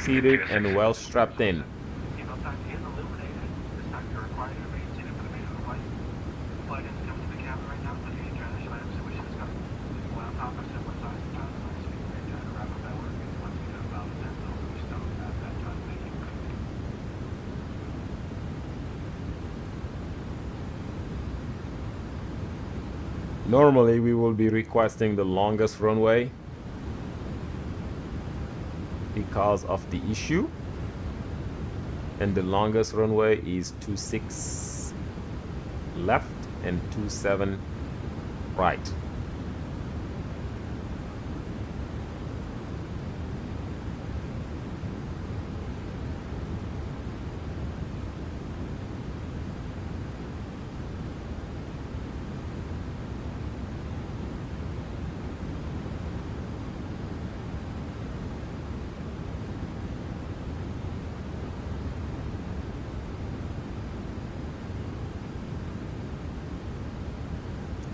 seated and well strapped in. Normally we will be requesting the longest runway because of the issue, and the longest runway is 26 left and 27 right.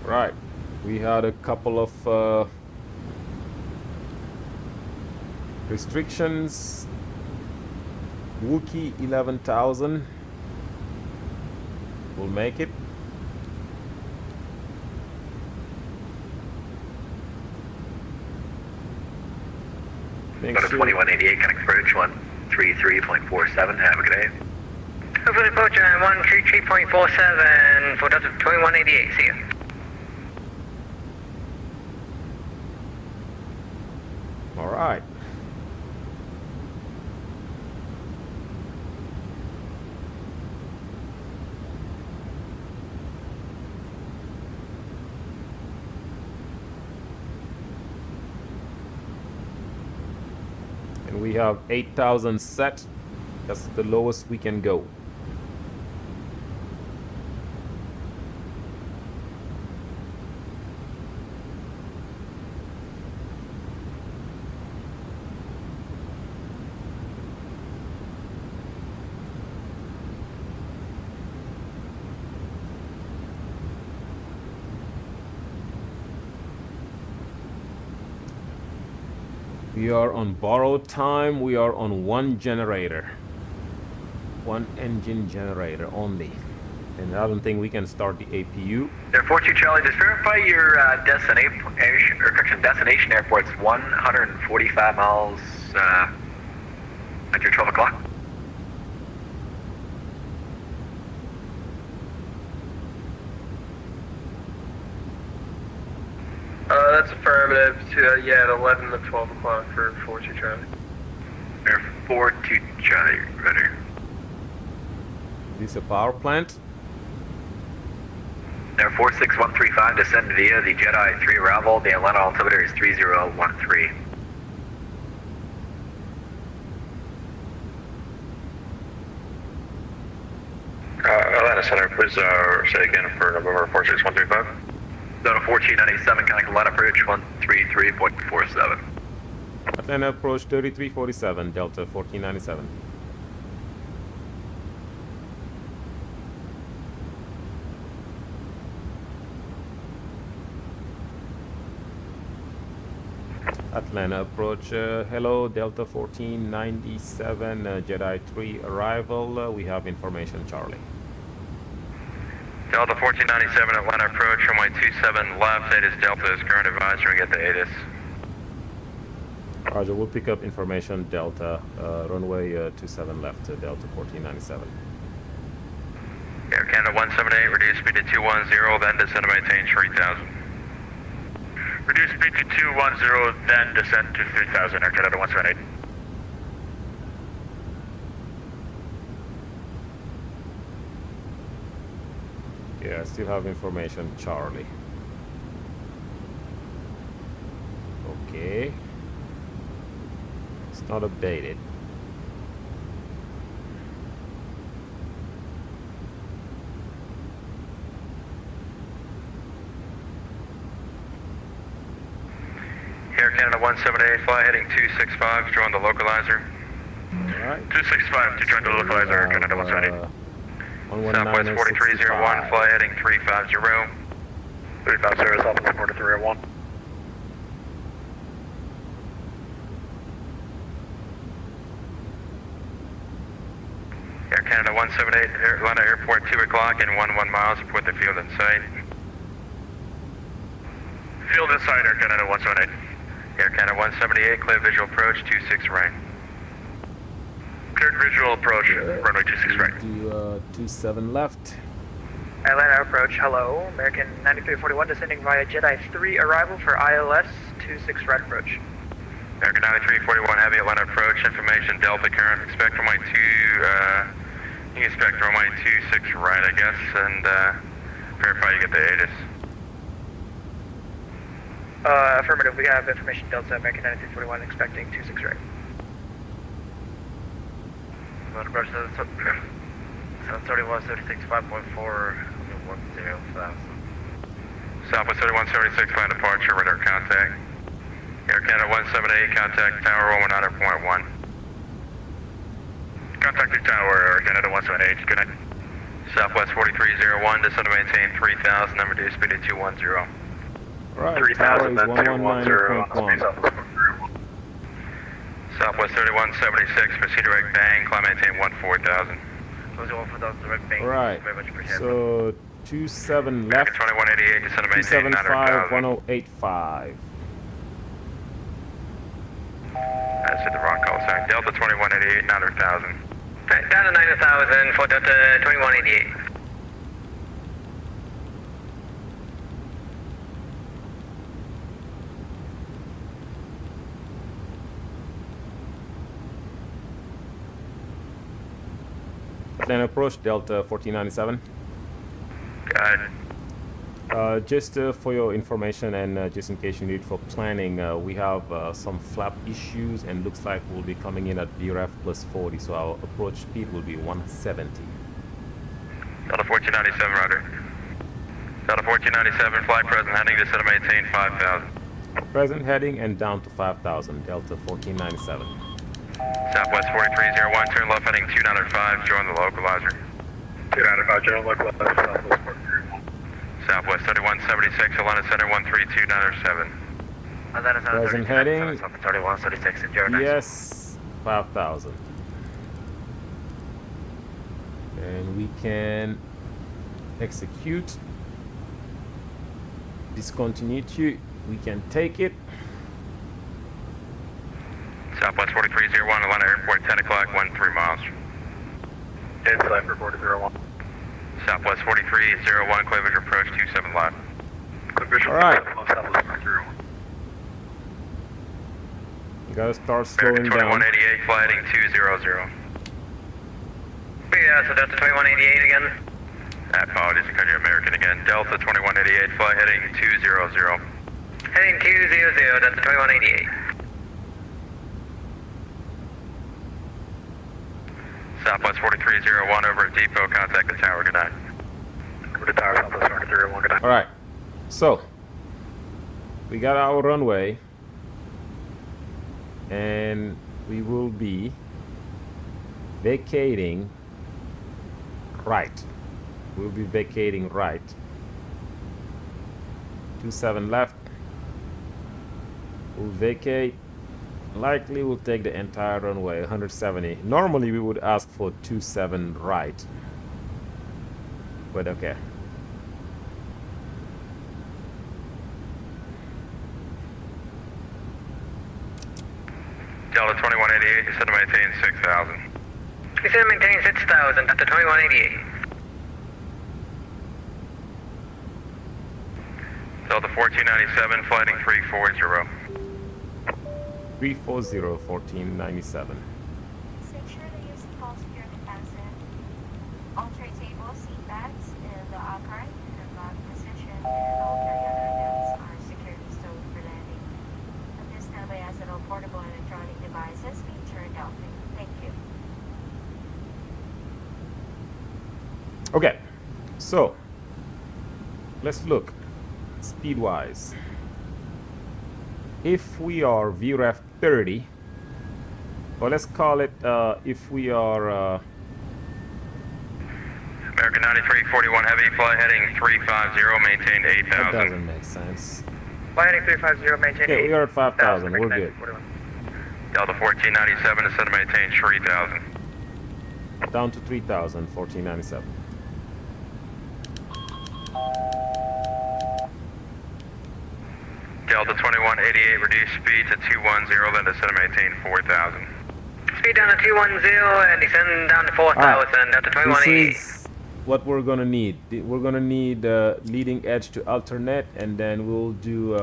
Right, we had a couple of restrictions. Wookie 11,000 will make it. Go to 2188, connect approach 133.47. Have a good day. Hopefully approach 133.47 for Delta 2188. See you. All right. And we have 8,000 set. That's the lowest we can go. We are on borrowed time. We are on one generator. One engine generator only. And I don't think we can start the APU. Air 42 Charlie, just verify your destination airport's 145 miles at your 12 o'clock. That's affirmative. Yeah, at 11 to 12 o'clock for 42 Charlie. Air 42 Charlie, ready. Is this a power plant? Air 46135, descend via the Jedi 3 arrival. The Atlanta altimeter is 3013. Atlanta Center, please say again for November 46135. Zone 1497, connect Atlanta approach 133.47. Atlanta approach 3347, Delta 1497. Atlanta approach, hello, Delta 1497, Jedi 3 arrival. We have information, Charlie. Delta 1497, Atlanta approach, runway 27 left, ATIS Delta is current advisory, get the ATIS. Roger, we'll pick up information, Delta, runway 27 left, Delta 1497. Air Canada 178, reduce speed to 210, then descend to maintain 3000. Reduce speed to 210, then descend to 3000, Air Canada 178. Yeah, I still have information, Charlie. Okay. It's not updated. Air Canada 178, fly heading 265, join the localizer. Alright. 265 to join the localizer, Air Canada 178. Southwest 4301, fly heading 350. 350, Southwest 4301. Air Canada 178, Atlanta Airport 2 o'clock and 11 miles, report the field in sight. Field in sight, Air Canada 178. Air Canada 178, clear visual approach, 26 right. Cleared visual approach, runway 26 right. Do 27 left. Atlanta approach, hello. American 9341 descending via Jedi 3 arrival for ILS 26 right approach. American 9341, heavy Atlanta approach, information Delta current, expect runway 2, you can expect runway 26 right, I guess, and verify you get the ATIS. Affirmative, we have information Delta, American 9341 expecting 26 right. Approach 731, 36, 5.4, 10,000. Southwest 3176, plan departure, radar contact. Air Canada 178, contact tower 119.1. Contacting tower, Air Canada 178, good night. Southwest 4301, descend to maintain 3000, number reduce speed to 210. Alright, tower is 119.1. Southwest 3176, proceed direct bang, climb maintain 14,000. Alright, so 27 left, 2188, descend to maintain 275, 900,000. 1085. said the wrong call sign. Delta 2188, 900,000. Down to 9,000 for Delta 2188. Then approach Delta 1497. Just for your information and just in case you need for planning, we have some flap issues and looks like we'll be coming in at VREF plus 40, so our approach speed will be 170. Delta 1497, roger. Delta 1497, flight present, heading to center, maintain 5,000. Present heading and down to 5,000, Delta 1497. Southwest 4301, turn left heading 295, join the localizer. 295, join localizer, Southwest 4301. Southwest 3176, Atlanta Center 13297. Present heading. 3176 and join. Yes, 5,000. And we can execute discontinuity. We can take it. Southwest 4301, Atlanta Airport, 10 o'clock, 13 miles. Inside for 4001. Southwest 4301, Cleavage approach 27 left. All right. You gotta start slowing down. 2188, flight heading 200. Yeah, so Delta 2188 again. Apologies, I cut you American again. Delta 2188, flight heading 200. Heading 200, Delta 2188. Southwest 4301 over at Depot, contact the tower, good night. Over to tower, Southwest 4301, good night. All right. So we got our runway, and we will be vacating right. We'll be vacating right. 27 left. We'll vacate. Likely we'll take the entire runway, 170. Normally we would ask for 27 right. But okay. Delta 2188, you said to maintain 6,000. You said maintain 6,000, Delta 2188. Delta 1497, flighting 340. 340, 1497. Make sure to use the pulse security fasten. All tray tables, seat backs, and the current and lock position, and all carry-on items are securely stowed for landing. At this time, I ask that all portable electronic devices be turned off. Thank you. Okay, so let's look speed-wise. If we are VREF 30, or let's call it if we are American 9341 Heavy, flight heading 350, maintain that 8,000. doesn't make sense. Flight heading 350, maintain Okay, 8. we are at 5,000. We're good. Delta 1497 is set to maintain 3,000. Down to 3,000, 1497. Delta 2188, reduce speed to 210, then descend to maintain 4,000. Speed down to 210 and descend down to 4,000, Delta This 2188. is what we're gonna need. We're gonna need leading edge to alternate, and then we'll do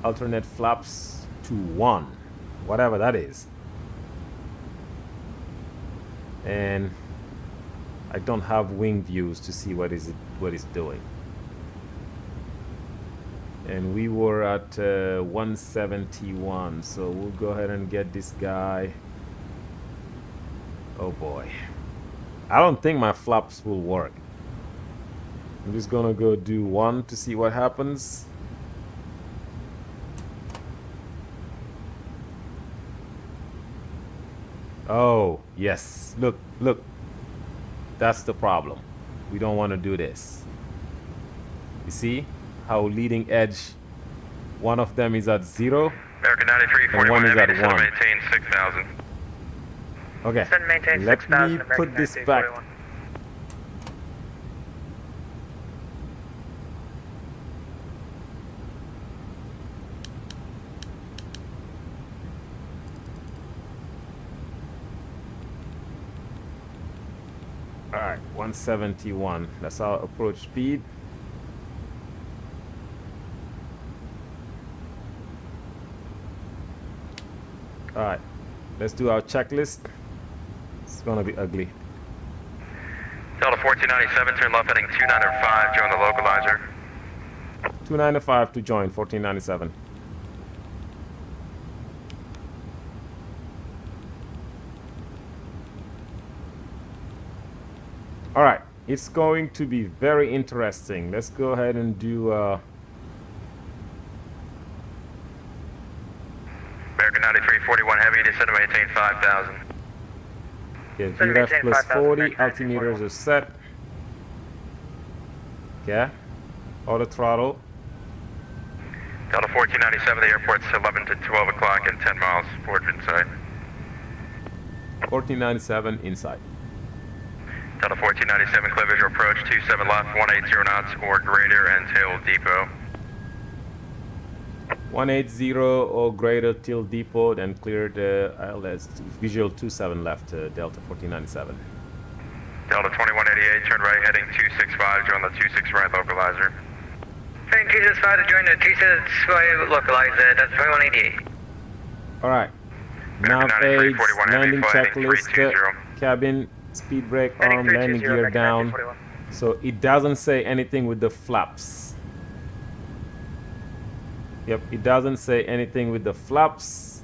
alternate flaps to 1, whatever that is. And I don't have wing views to see what it's doing. And we were at 171, so we'll go ahead and get this guy. Oh boy, I don't think my flaps will work. I'm just gonna go do 1 to see what happens. Oh yes, look, that's the problem. We don't want to do this. You see how leading edge, one of them is at 0 American and one 9341 is Heavy, at descend to 1. maintain 6,000. Okay, Descend maintain let 6,000, me put this back. 9341. All right, 171. That's our approach speed. All right, let's do our checklist. It's gonna be ugly. Delta 1497, turn left heading 295, join the localizer. 295 to join 1497. All right, it's going to be very interesting. Let's go ahead and do American 9341 heavy, descend to maintain 5,000. yeah, Send VREF maintain plus 5,000, 40, American altimeters are set. Okay, auto throttle. Delta 1497, the airport's 11 to 12 o'clock and 10 miles, forward inside. 1497 inside. Delta 1497, clear visual approach, 27 left, 180 knots or greater, and tail depot. 180 or greater till depot, then clear the ILS visual 27 left, Delta 1497. Delta 2188, turn right heading 265, join the 26 right localizer. Train 265 to join the 265 localizer, that's 2188. All right. Nav American aids, 9341 heavy, landing flight checklist, heading 320. cabin, speed brake Heading arm, landing 320, gear American down. 9341. So it doesn't say anything with the flaps. Yep, it doesn't say anything with the flaps.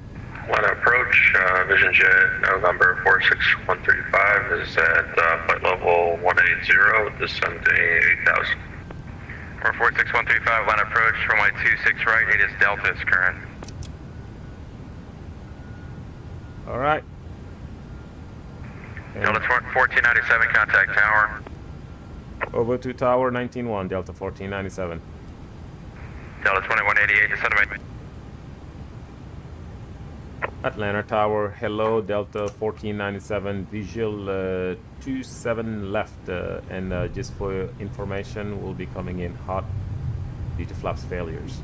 When approach, Vision Jet November 46135 is at flight level 180, descending 8,000. Or 46135, line approach, runway 26 right, it is Delta's current. All right. Delta 1497, contact tower. Over to tower 191, Delta 1497. Delta 2188, descend to maintain. Atlanta Tower, hello, Delta 1497, visual 27 left, and just for your information, we'll be coming in hot due to flaps failures.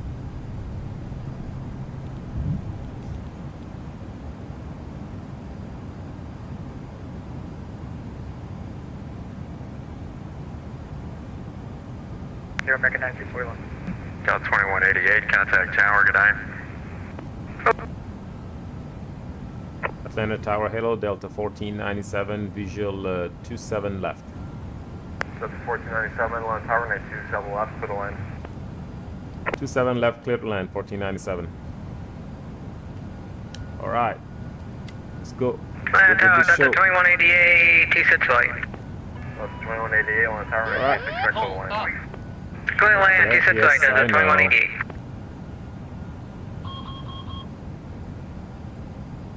Here, American 9341. Delta 2188, contact tower, good night. Atlanta Tower, hello, Delta 1497, visual 27 left. Delta 1497, land tower, 927 left, for the land. 27 left, clear to land, 1497. All right, let's go. Land Get tower, with the Delta show. 2188, T6 flight. Delta 2188, land tower, All right. 926 right, for the land. Clear land, Yes, T6 flight, yes, I Delta know. 2188.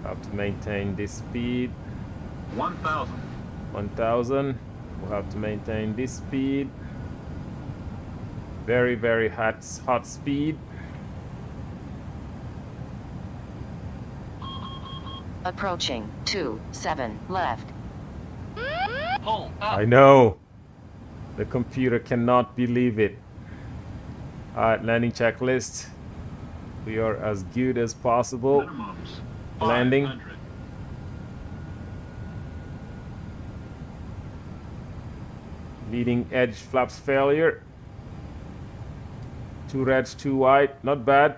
Have to maintain this speed. 1,000. 1000. We'll have to maintain this speed. Very, very hot speed. Approaching 27 left. Home up. I know. The computer cannot believe it. Alright, landing checklist. We are as good as possible. Minimums. Landing. 500. Leading edge flaps failure. 2 reds, 2 white. Not bad.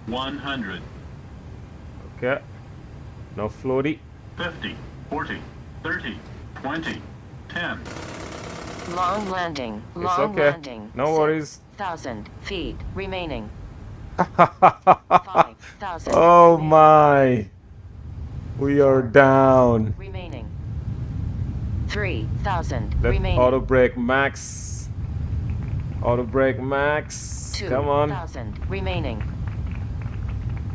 $100. Okay. No floaty. 50. 40. 30. 20. 10. Long landing. It's Long okay. landing. No worries. 6,000 feet remaining. 5,000. Oh my. We are down. Remaining. 3,000 Let remaining. auto brake max. Auto brake max. Come on. 2,000 remaining.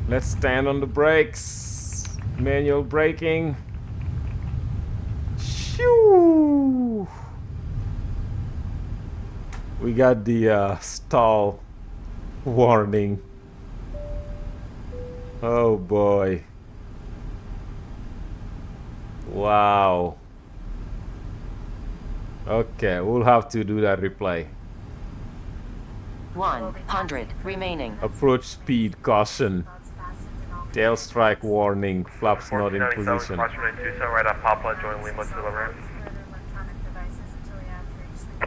Let's stand on the brakes. Manual braking. Shoo. We got the stall warning. Oh boy. Wow. Okay, we'll have to do that replay. 100 remaining. Approach speed, caution. Tail strike warning, flaps not in 1497, position. cross runway 27 right at Papa, join Lima to the ramp.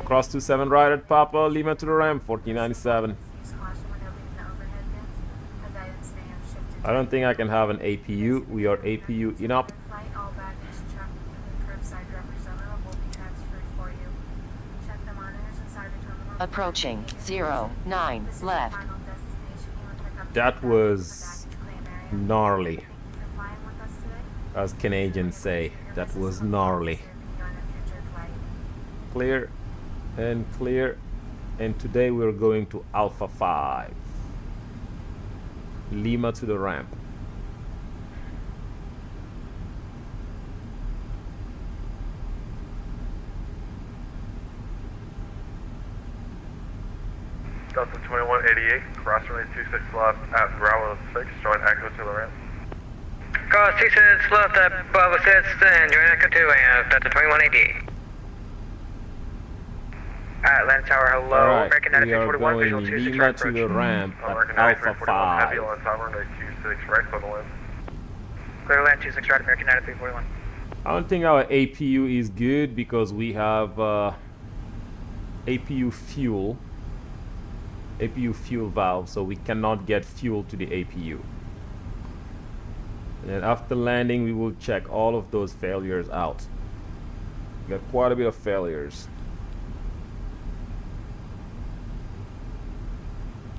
Cross 27 right at Papa, Lima to the ramp, 1497. I don't think I can have an APU. We are APU in up. Approaching 09 left. That was gnarly. As Canadians say, that was gnarly. Clear and clear. And today we're going to Alpha 5. Lima to the ramp. Delta 2188, cross runway 26 left at Bravo 6, join Echo to the ramp. Cross 26 left at Bravo 6 and join Echo 2 and Delta 2188. Atlanta Tower, hello. Alright, American we are 9341, going visual 26 Lima right to the approach. ramp American at Alpha 9341, heavy 5. on top runway 26 right for the wind. Clear land 26 right, American 9341. I don't think our APU is good because we have APU fuel valve, so we cannot get fuel to the APU. And then after landing, we will check all of those failures out. We got quite a bit of failures.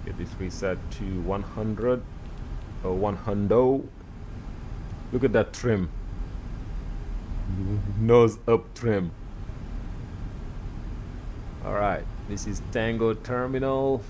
Get this reset to 100 or 100. Look at that trim. Nose up trim. All right, this is Tango Terminal.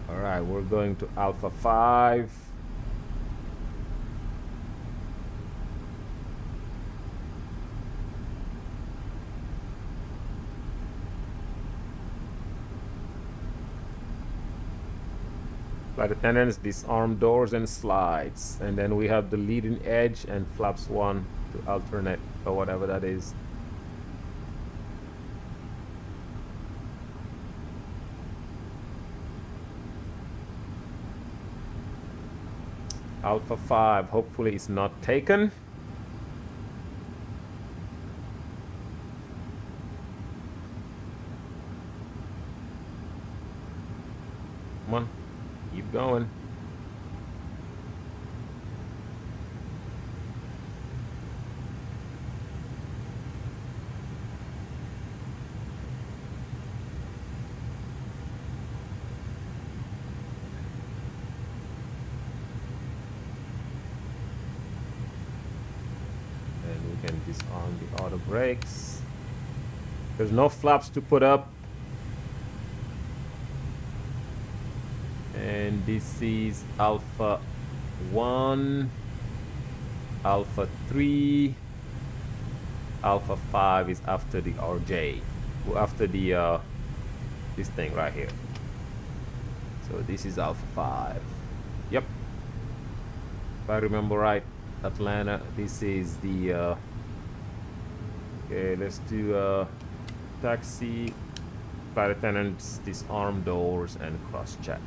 All right, we're going to Alpha 5. Flight attendants, disarm doors and slides. And then we have the leading edge and flaps 1 to alternate or whatever that is. Alpha 5, hopefully it's not taken. Come on, keep going. Can disarm the auto brakes. There's no flaps to put up, and this is Alpha 1, Alpha 3, Alpha 5 is after the RJ, after the this thing right here. So this is Alpha 5. Yep, if I remember right, Atlanta. This is the okay, let's do taxi, flight attendants, disarm doors and cross check.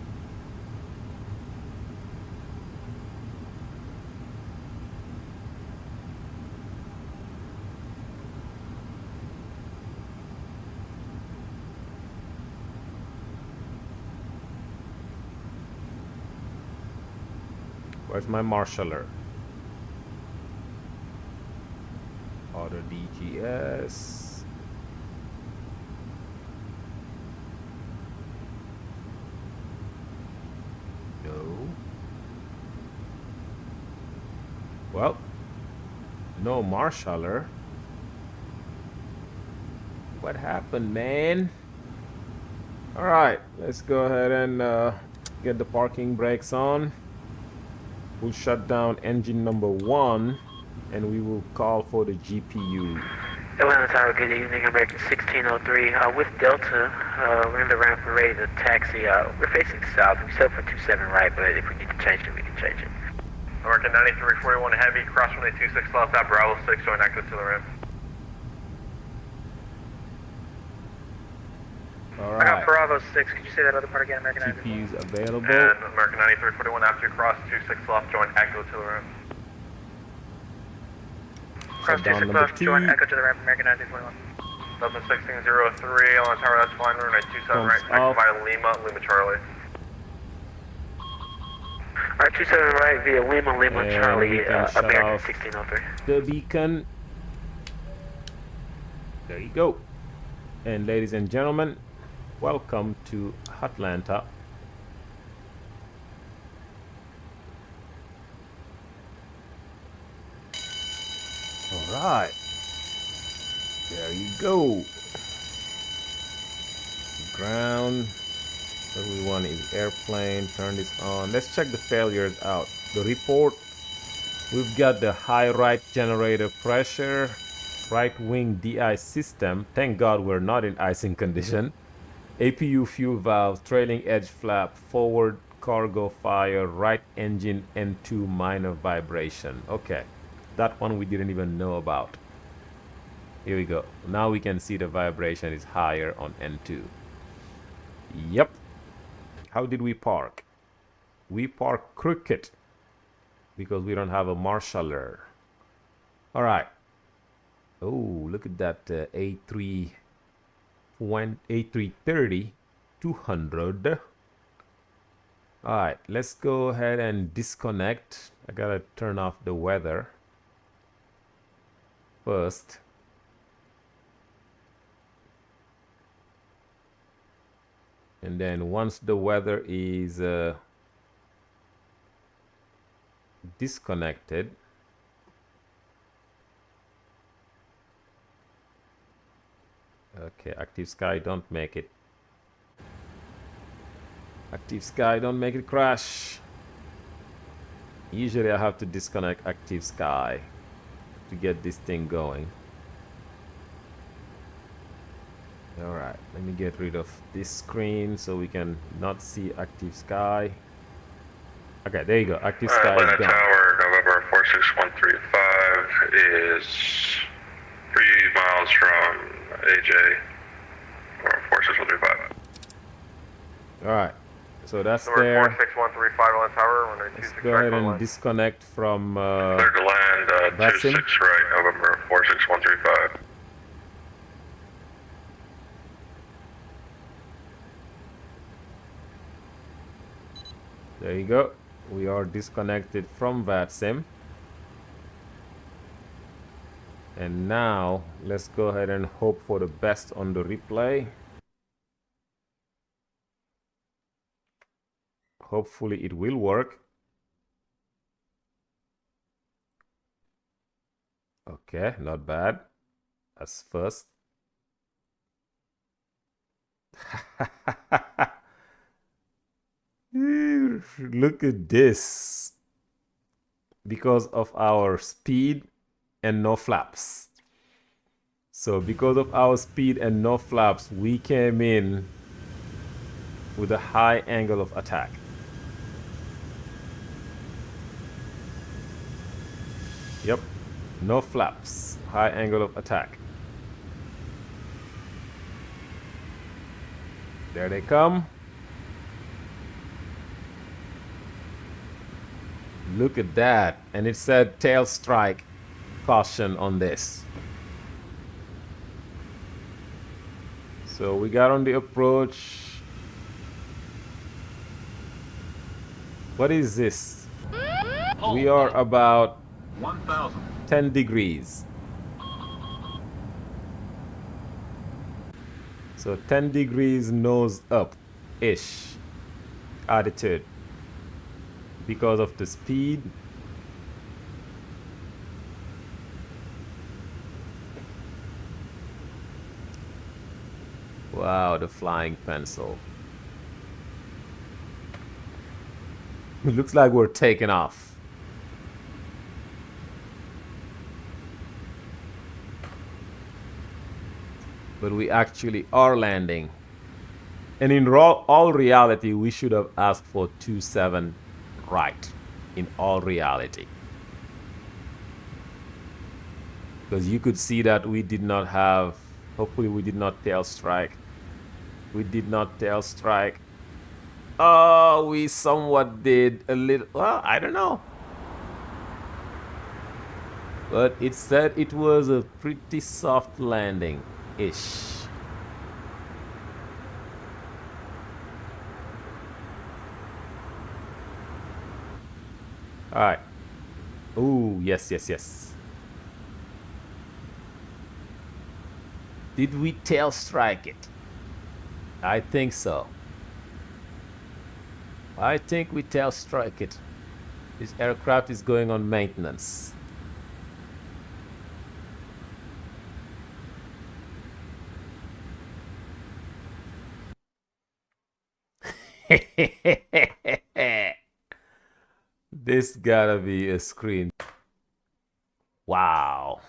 Where's my marshaller? Auto DGS. No. Well, no marshaller. What happened, man? All right, let's go ahead and get the parking brakes on. We'll shut down engine number 1. And we will call for the GPU. Atlanta Tower, good evening, American 1603. With Delta, we're in the ramp, we're ready to taxi. We're facing south. We set for 27 right, but if we need to change it, we can change it. American 9341 Heavy, cross runway 26 left, at Bravo 6, showing active to the ramp. All I got right. Bravo 6. Could you say that other part again, American 93? TPU's available. And American 9341 after you cross 26 left, join Echo to the ramp. Cross Shutdown 26 number left, 2. join Echo to the ramp, American 9341. Delta 1603 on the tower, that's fine, runway 27 right, Thumbs up. taxi via Lima Charlie. Alright, 27 right via Lima And Charlie, we can shut American off 1603. the beacon. There you go. And ladies and gentlemen, welcome to Atlanta. All right. There you go. Ground. What we want is airplane. Turn this on. Let's check the failures out. The report. We've got the high right generator pressure, right wing DI system. Thank God we're not in icing condition. APU fuel valve, trailing edge flap, forward cargo fire, right engine N2 minor vibration. Okay, that one we didn't even know about. Here we go. Now we can see the vibration is higher on N2. Yep. How did we park? We park crooked because we don't have a marshaller. All right. Oh, look at that A330 200. All right, let's go ahead and disconnect. I gotta turn off the weather first. And then once the weather is disconnected, okay, active sky, don't make it. Active sky, don't make it crash. Usually I have to disconnect active sky to get this thing going. All right, let me get rid of this screen so we can not see active sky. Okay, there you go. Active sky is gone. Tower, November 46135 is 3 miles from AJ, or 46135. All right, so that's Number there. 46135 on the tower, runway Let's 26 go right, ahead and line. disconnect from Clear to land, VATSIM. 26 right, November 46135. There you go. We are disconnected from VATSIM. And now let's go ahead and hope for the best on the replay. Hopefully it will work. Okay, not bad. That's first. Look at this. Because of our speed and no flaps. So because of our speed and no flaps, we came in with a high angle of attack. Yep, no flaps, high angle of attack. There they come. Look at that. And it said tail strike, caution on this. So we got on the approach. What is this? We are about 1,000. 10 degrees. So 10 degrees nose up-ish attitude. Because of the speed. Wow, the flying pencil. It looks like we're taking off. but we actually are landing. And in all reality, we should have asked for 27 right. In all reality. Because you could see that we did not have, hopefully we did not tail strike. We did not tail strike. Oh, we somewhat did a little, well, I don't know. But it said it was a pretty soft landing-ish. All right. Ooh, yes, yes, yes. Did we tail strike it? I think so. I think we tail strike it. This aircraft is going on maintenance. This gotta be a screen. Wow.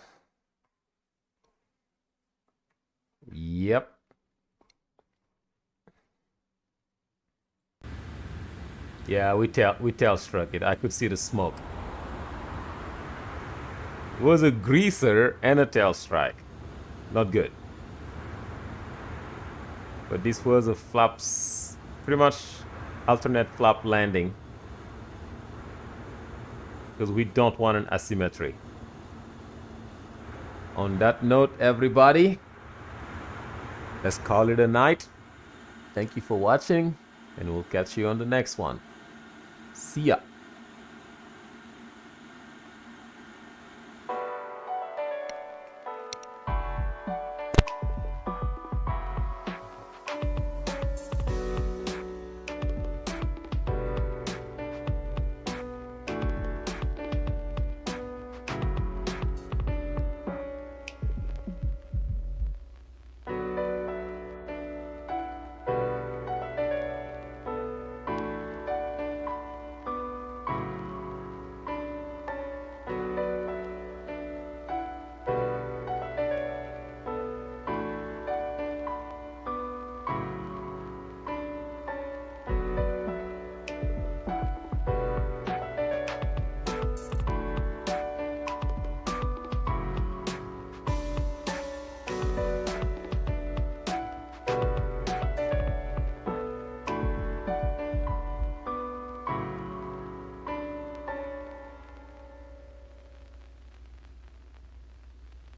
Yep. Yeah, we tail struck it. I could see the smoke. It was a greaser and a tail strike. Not good. But this was a flaps, pretty much alternate flap landing. Because we don't want an asymmetry. On that note, everybody, let's call it a night. Thank you for watching, and we'll catch you on the next one. See ya.